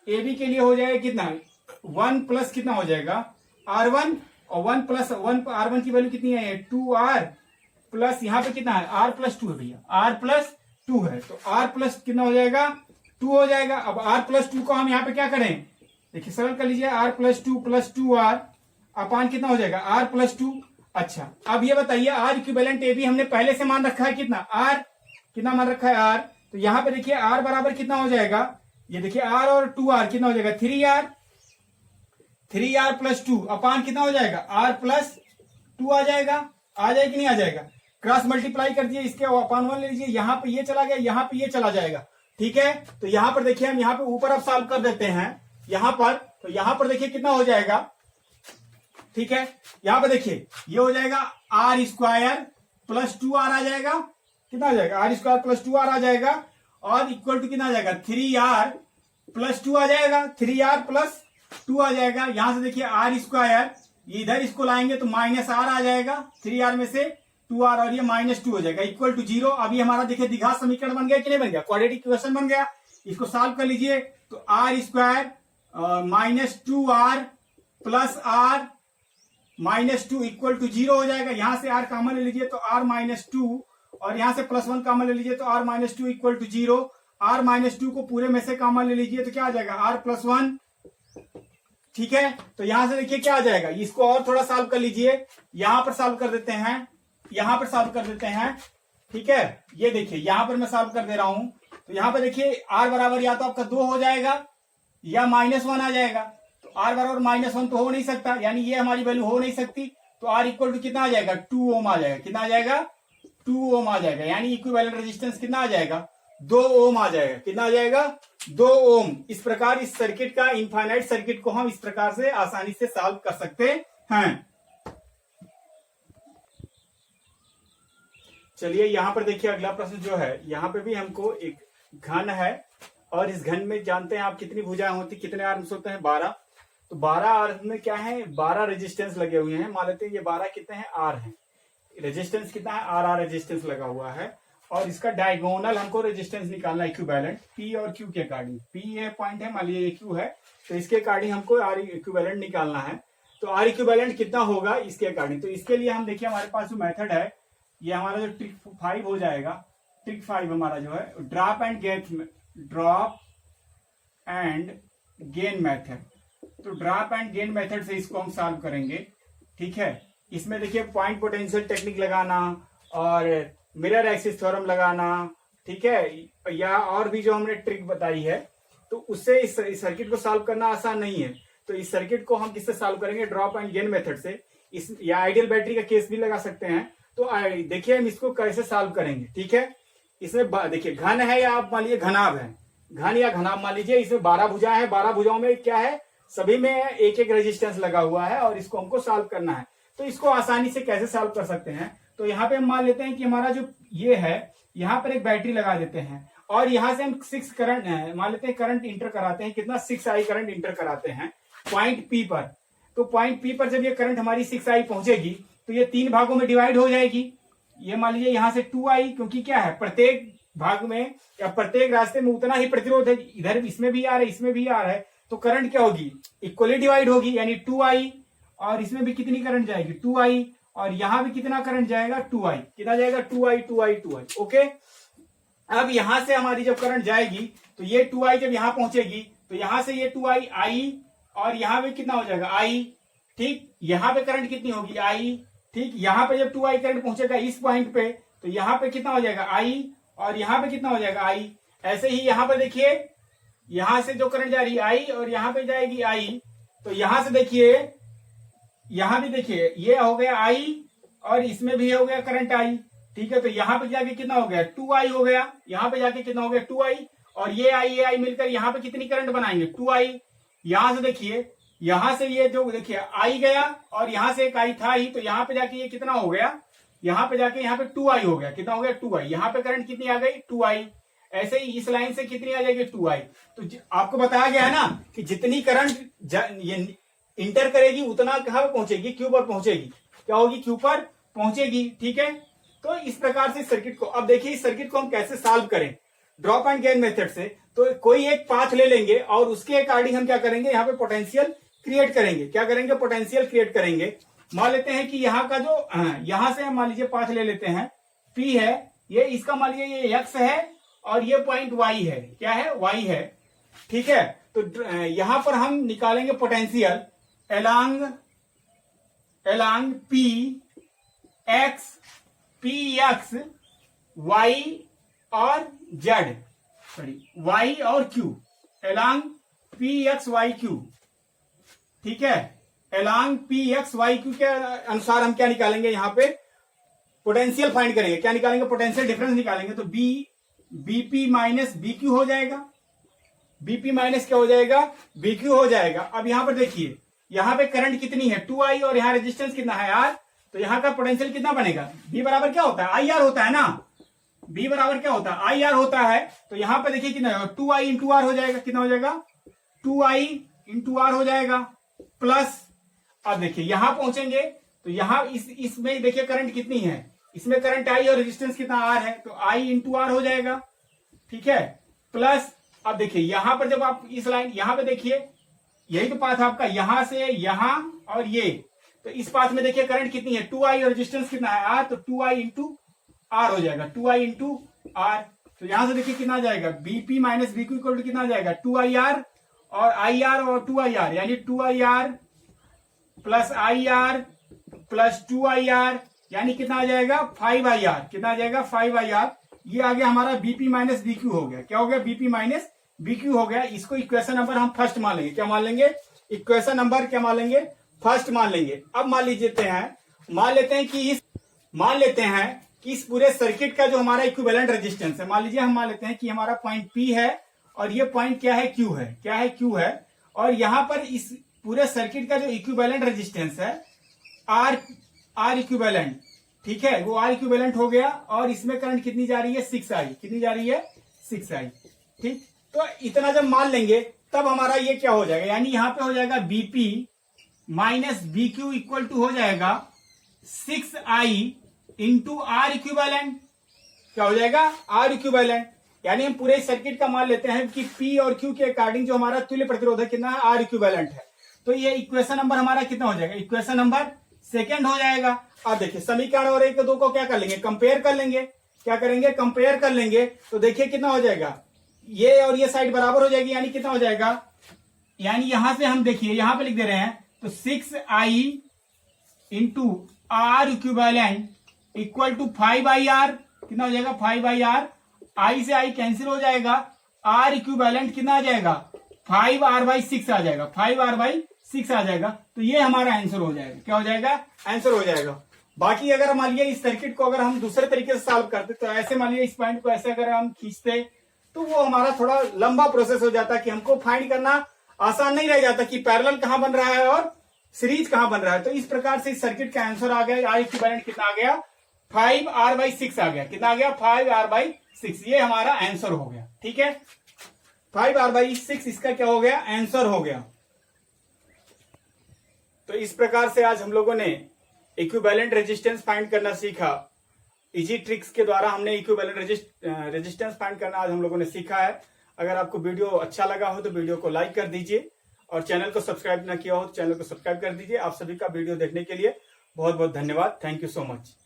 Speaker 1: ए बी के लिए हो जाएगा कितना, 1 प्लस कितना हो जाएगा, R1, और 1 प्लस 1, R1 की वैल्यू कितनी है, 2R प्लस यहाँ पे कितना है, R प्लस 2 है भैया, R प्लस 2 है। तो R प्लस कितना हो जाएगा, 2 हो जाएगा। अब R प्लस 2 को हम यहाँ पे क्या करें, देखिए सरल कर लीजिए, R प्लस 2 प्लस 2R अपान कितना हो जाएगा, R प्लस 2। अच्छा, अब ये बताइए आर इक्विवेलेंट ए बी हमने पहले से मान रखा है कितना, आर, कितना मान रखा है, आर। तो यहाँ पे देखिए R बराबर कितना हो जाएगा, ये देखिए R और 2R कितना हो जाएगा 3R, 3R प्लस 2 अपान कितना हो जाएगा R प्लस 2 आ जाएगा, आ जाएगा कि नहीं आ जाएगा। क्रॉस मल्टीप्लाई कर दिए, इसके अपान 1 ले लीजिए, यहाँ पे ये चला गया, यहाँ पे ये चला जाएगा। ठीक है, तो यहाँ पर देखिए हम यहाँ पे ऊपर अब सॉल्व कर देते हैं यहाँ पर, तो यहाँ पर देखिए कितना हो जाएगा। ठीक है, यहाँ पे देखिए ये हो जाएगा R स्क्वायर प्लस 2R आ जाएगा, कितना आ जाएगा R स्क्वायर प्लस 2R आ जाएगा, और इक्वल टू कितना आ जाएगा 3R प्लस 2 आ जाएगा, 3R प्लस 2 आ जाएगा। यहां से देखिए R स्क्वायर, इधर इसको लाएंगे तो माइनस R आ जाएगा, 3R में से 2R और ये माइनस 2 हो जाएगा, इक्वल टू 0। अभी हमारा देखिए द्विघात समीकरण बन गया कि नहीं बन गया, क्वाड्रेटिक इक्वेशन बन गया। इसको सॉल्व कर लीजिए तो R square minus 2R plus R minus 2 equal to 0 हो जाएगा। यहां से R कॉमन ले लीजिए तो R माइनस 2, और यहां से प्लस 1 कॉमन ले लीजिए तो R minus 2 equal to 0। R minus 2 को पूरे में से कॉमन ले लीजिए तो क्या आ जाएगा R प्लस 1। ठीक है, तो यहां से देखिए क्या आ जाएगा, इसको और थोड़ा सॉल्व कर लीजिए, यहां पर सॉल्व कर देते हैं, यहां पर सॉल्व कर देते हैं। ठीक है, ये देखिए यहां पर मैं सॉल्व कर दे रहा हूं, तो यहां पर देखिए R बराबर या तो आपका 2 हो जाएगा या माइनस 1 आ जाएगा। तो R बराबर माइनस 1 तो हो नहीं सकता, यानी ये हमारी वैल्यू हो नहीं सकती। तो R इक्वल टू कितना आ जाएगा 2 ओम आ जाएगा, कितना आ जाएगा 2 ओम आ जाएगा, यानी इक्विवेलेंट रेजिस्टेंस कितना आ जाएगा 2 ओम आ जाएगा, कितना आ जाएगा 2 ओम। इस प्रकार इस सर्किट का, इनफाइनाइट सर्किट को हम इस प्रकार से आसानी से सॉल्व कर सकते हैं। चलिए यहां पर देखिए अगला प्रश्न जो है, यहां पे भी हमको एक घन है, और इस घन में जानते हैं आप कितनी भुजाएं होती, कितने आर्म्स होते हैं 12। तो 12 आर्म्स में क्या है 12 रेजिस्टेंस लगे हुए हैं, मान लेते हैं ये 12 कितने हैं R हैं, रेजिस्टेंस कितना है RR रेजिस्टेंस लगा हुआ है, और इसका डायगोनल हमको रेजिस्टेंस निकालना है इक्विवेलेंट P और Q के अकॉर्डिंग। P ये पॉइंट है, मान लीजिए ये Q है, तो इसके अकॉर्डिंग हमको R इक्विवेलेंट निकालना है। तो R इक्विवेलेंट कितना होगा इसके अकॉर्डिंग, तो इसके लिए हम देखिए हमारे पास जो मेथड है, ये हमारा जो ट्रिक 5 हो जाएगा, ट्रिक 5 हमारा जो है ड्रॉप एंड गेन मेथड। तो ड्रॉप एंड गेन मेथड से इसको हम सॉल्व करेंगे। ठीक है, इसमें देखिए पॉइंट पोटेंशियल टेक्निक लगाना और मिरर एक्सिस थ्योरम लगाना, ठीक है, या और भी जो हमने ट्रिक बताई है, तो उससे इस सर्किट को सॉल्व करना आसान नहीं है। तो इस सर्किट को हम किससे सॉल्व करेंगे, ड्रॉप एंड गेन मेथड से। इस या आइडियल बैटरी का केस भी लगा सकते हैं। तो देखिए हम इसको कैसे सॉल्व करेंगे। ठीक है, इसमें देखिए घन है, या आप मान लीजिए घनाभ है, घन या घनाभ मान लीजिए, इसमें 12 भुजाएं हैं, 12 भुजाओं में क्या है, सभी में एक एक रेजिस्टेंस लगा हुआ है, और इसको हमको सॉल्व करना है। तो इसको आसानी से कैसे सॉल्व कर सकते हैं, तो यहाँ पे हम मान लेते हैं कि हमारा जो ये है, यहाँ पर एक बैटरी लगा देते हैं, और यहाँ से हम 6 करंट मान लेते हैं, करंट इंटर कराते हैं, कितना 6i करंट इंटर कराते हैं पॉइंट P पर। तो पॉइंट P पर जब ये करंट हमारी 6i पहुंचेगी तो ये 3 भागों में डिवाइड हो जाएगी। ये मान लीजिए यहाँ से 2i, क्योंकि क्या है प्रत्येक भाग में या प्रत्येक रास्ते में उतना ही प्रतिरोध है, इधर इसमें भी आ रहा है, इसमें भी आ रहा है, तो करंट क्या होगी इक्वली डिवाइड होगी, यानी 2i, और इसमें भी कितनी करंट जाएगी 2i, और यहां भी कितना करंट जाएगा 2i, कितना जाएगा 2i। ओके, अब यहां से हमारी जब करंट जाएगी तो ये 2i जब यहां पहुंचेगी तो यहां से ये 2i आई, और यहां पे कितना हो जाएगा i। ठीक, यहां पे करंट कितनी होगी i। ठीक, यहां पे जब 2i करंट पहुंचेगा इस पॉइंट पे, तो यहां पे कितना हो जाएगा i, और यहां पे कितना हो जाएगा i। ऐसे ही यहां पे देखिए, यहां से जो करंट जा रही है i, और यहां पे जाएगी i, तो यहां से देखिए, यहां भी देखिए ये हो गया i, और इसमें भी हो गया करंट i। ठीक है, तो यहां पे जाके कितना हो गया 2i हो गया, यहां पे जाके कितना हो गया 2i, और ये i मिलकर यहां पे कितनी करंट बनाएंगे 2i। यहां से देखिए, यहां से ये जो देखिए आई गया, और यहां से एक आई था ही, तो यहां पे जाके ये कितना हो गया, यहां पे जाके यहाँ पे 2i हो गया, कितना हो गया 2i, यहां पे करंट कितनी आ गई 2i। ऐसे ही इस लाइन से कितनी आ जाएगी 2i। तो आपको बताया गया है ना कि जितनी करंट ये इंटर करेगी उतना कहां पर पहुंचेगी, क्यू पर पहुंचेगी, क्या होगी क्यू पर पहुंचेगी। ठीक है, तो इस प्रकार से सर्किट को, अब देखिए इस सर्किट को हम कैसे सॉल्व करें ड्रॉप एंड गेन मेथड से। तो कोई एक पाथ ले लेंगे, और उसके अकॉर्डिंग हम क्या करेंगे, यहाँ पे पोटेंशियल क्रिएट करेंगे। क्या करेंगे, पोटेंशियल क्रिएट करेंगे। मान लेते हैं कि यहाँ का जो यहां से हम मान लीजिए पाथ ले लेते हैं, P है, ये इसका मान लीजिए ये x है, और ये पॉइंट y है, क्या है y है। ठीक है, तो यहां पर हम निकालेंगे potential along P x y और जेड, सॉरी वाई और Q, along P X Y Q, ठीक है। Along P X Y Q के अनुसार हम क्या निकालेंगे, यहाँ पे पोटेंशियल फाइंड करेंगे। क्या निकालेंगे, पोटेंशियल डिफरेंस निकालेंगे। तो बीपी माइनस बीक्यू हो जाएगा, बीपी माइनस क्या हो जाएगा, बीक्यू हो जाएगा। अब यहां पर देखिए, यहां पे करंट कितनी है 2i और यहाँ रेजिस्टेंस कितना है R, तो यहाँ का पोटेंशियल कितना बनेगा, B बराबर क्या होता है, IR होता है ना, B बराबर क्या होता है, IR होता है। तो यहां पे देखिए कितना होगा, 2i इंटू R हो जाएगा, कितना हो जाएगा 2i इंटू R हो जाएगा, प्लस अब देखिए यहां पहुंचेंगे तो यहां इसमें देखिए करंट कितनी है, इसमें करंट I और रेजिस्टेंस कितना R है, तो I इंटू R हो जाएगा, ठीक है। प्लस अब देखिए यहां पर जब आप इस लाइन यहां पे देखिए, यही तो पाथ आपका, यहां से यहां और ये, तो इस पाथ में देखिए करंट कितनी है 2i और रेजिस्टेंस कितना है R, तो 2i इंटू R हो जाएगा, 2i इंटू R। तो यहां से देखिए कितना आ जाएगा, BP minus BQ equal to कितना आ जाएगा 2IR और IR और 2IR, यानी 2IR plus IR plus 2IR, यानी कितना आ जाएगा 5IR, कितना आ जाएगा 5IR। ये आ गया हमारा बीपी माइनस बीक्यू हो गया, क्या हो गया, बीपी माइनस बीक्यू हो गया। इसको इक्वेशन नंबर हम फर्स्ट मान लेंगे, क्या मान लेंगे, इक्वेशन नंबर क्या मान लेंगे, फर्स्ट मान लेंगे। अब मान लेते हैं कि इस पूरे सर्किट का जो हमारा इक्विवेलेंट रेजिस्टेंस है, मान लीजिए हम मान लेते हैं कि हमारा पॉइंट P है और ये पॉइंट क्या है, Q है, क्या है, Q है। और यहां पर इस पूरे सर्किट का जो इक्विवेलेंट रेजिस्टेंस है R इक्विवेलेंट, ठीक है, वो R इक्विवेलेंट हो गया। और इसमें करंट कितनी जा रही है 6i, कितनी जा रही है 6i, ठीक। तो इतना जब मान लेंगे तब हमारा ये क्या हो जाएगा, यानी यहां पे हो जाएगा BP minus BQ equal to हो जाएगा 6i इंटू R इक्विवेलेंट, क्या हो जाएगा R इक्विवेलेंट। यानी हम पूरे सर्किट का मान लेते हैं कि P और Q के अकॉर्डिंग जो हमारा तुल्य प्रतिरोध कितना है R इक्विवेलेंट है। तो ये इक्वेशन नंबर हमारा कितना हो जाएगा, इक्वेशन नंबर सेकेंड हो जाएगा। अब देखिए समीकरण और 1 2 को क्या कर लेंगे, कंपेयर कर लेंगे, क्या करेंगे, कंपेयर कर लेंगे। तो देखिए कितना हो जाएगा, ये और ये साइड बराबर हो जाएगी, यानी कितना हो जाएगा, यानी यहां से हम देखिए यहां पे लिख दे रहे हैं, तो 6i into R equivalent equal to 5IR, कितना हो जाएगा 5IR, I से I कैंसिल हो जाएगा, R इक्विवेलेंट कितना आ जाएगा 5R/6 आ जाएगा, 5R/6 आ जाएगा। तो ये हमारा आंसर हो जाएगा, क्या हो जाएगा, आंसर हो जाएगा। बाकी अगर मान लिया इस सर्किट को अगर हम दूसरे तरीके से सॉल्व करते, तो ऐसे मान लिया इस पॉइंट को ऐसे अगर हम खींचते, तो वो हमारा थोड़ा लंबा प्रोसेस हो जाता कि हमको फाइंड करना आसान नहीं रह जाता कि पैरेलल कहां बन रहा है और सीरीज कहां बन रहा है। तो इस प्रकार से इस सर्किट का आंसर आ गया, R इक्विवेलेंट कितना आ गया 5R/6 आ गया, कितना आ गया 5R/6, ये हमारा आंसर हो गया, ठीक है। 5R/6 इसका क्या हो गया, आंसर हो गया। तो इस प्रकार से आज हम लोगों ने इक्विवेलेंट रेजिस्टेंस फाइंड करना सीखा। इजी ट्रिक्स के द्वारा हमने इक्विवेलेंट रेजिस्टेंस फाइंड करना आज हम लोगों ने सीखा है। अगर आपको वीडियो अच्छा लगा हो तो वीडियो को लाइक कर दीजिए, और चैनल को सब्सक्राइब ना किया हो तो चैनल को सब्सक्राइब कर दीजिए। आप सभी का वीडियो देखने के लिए बहुत बहुत धन्यवाद। Thank you so much.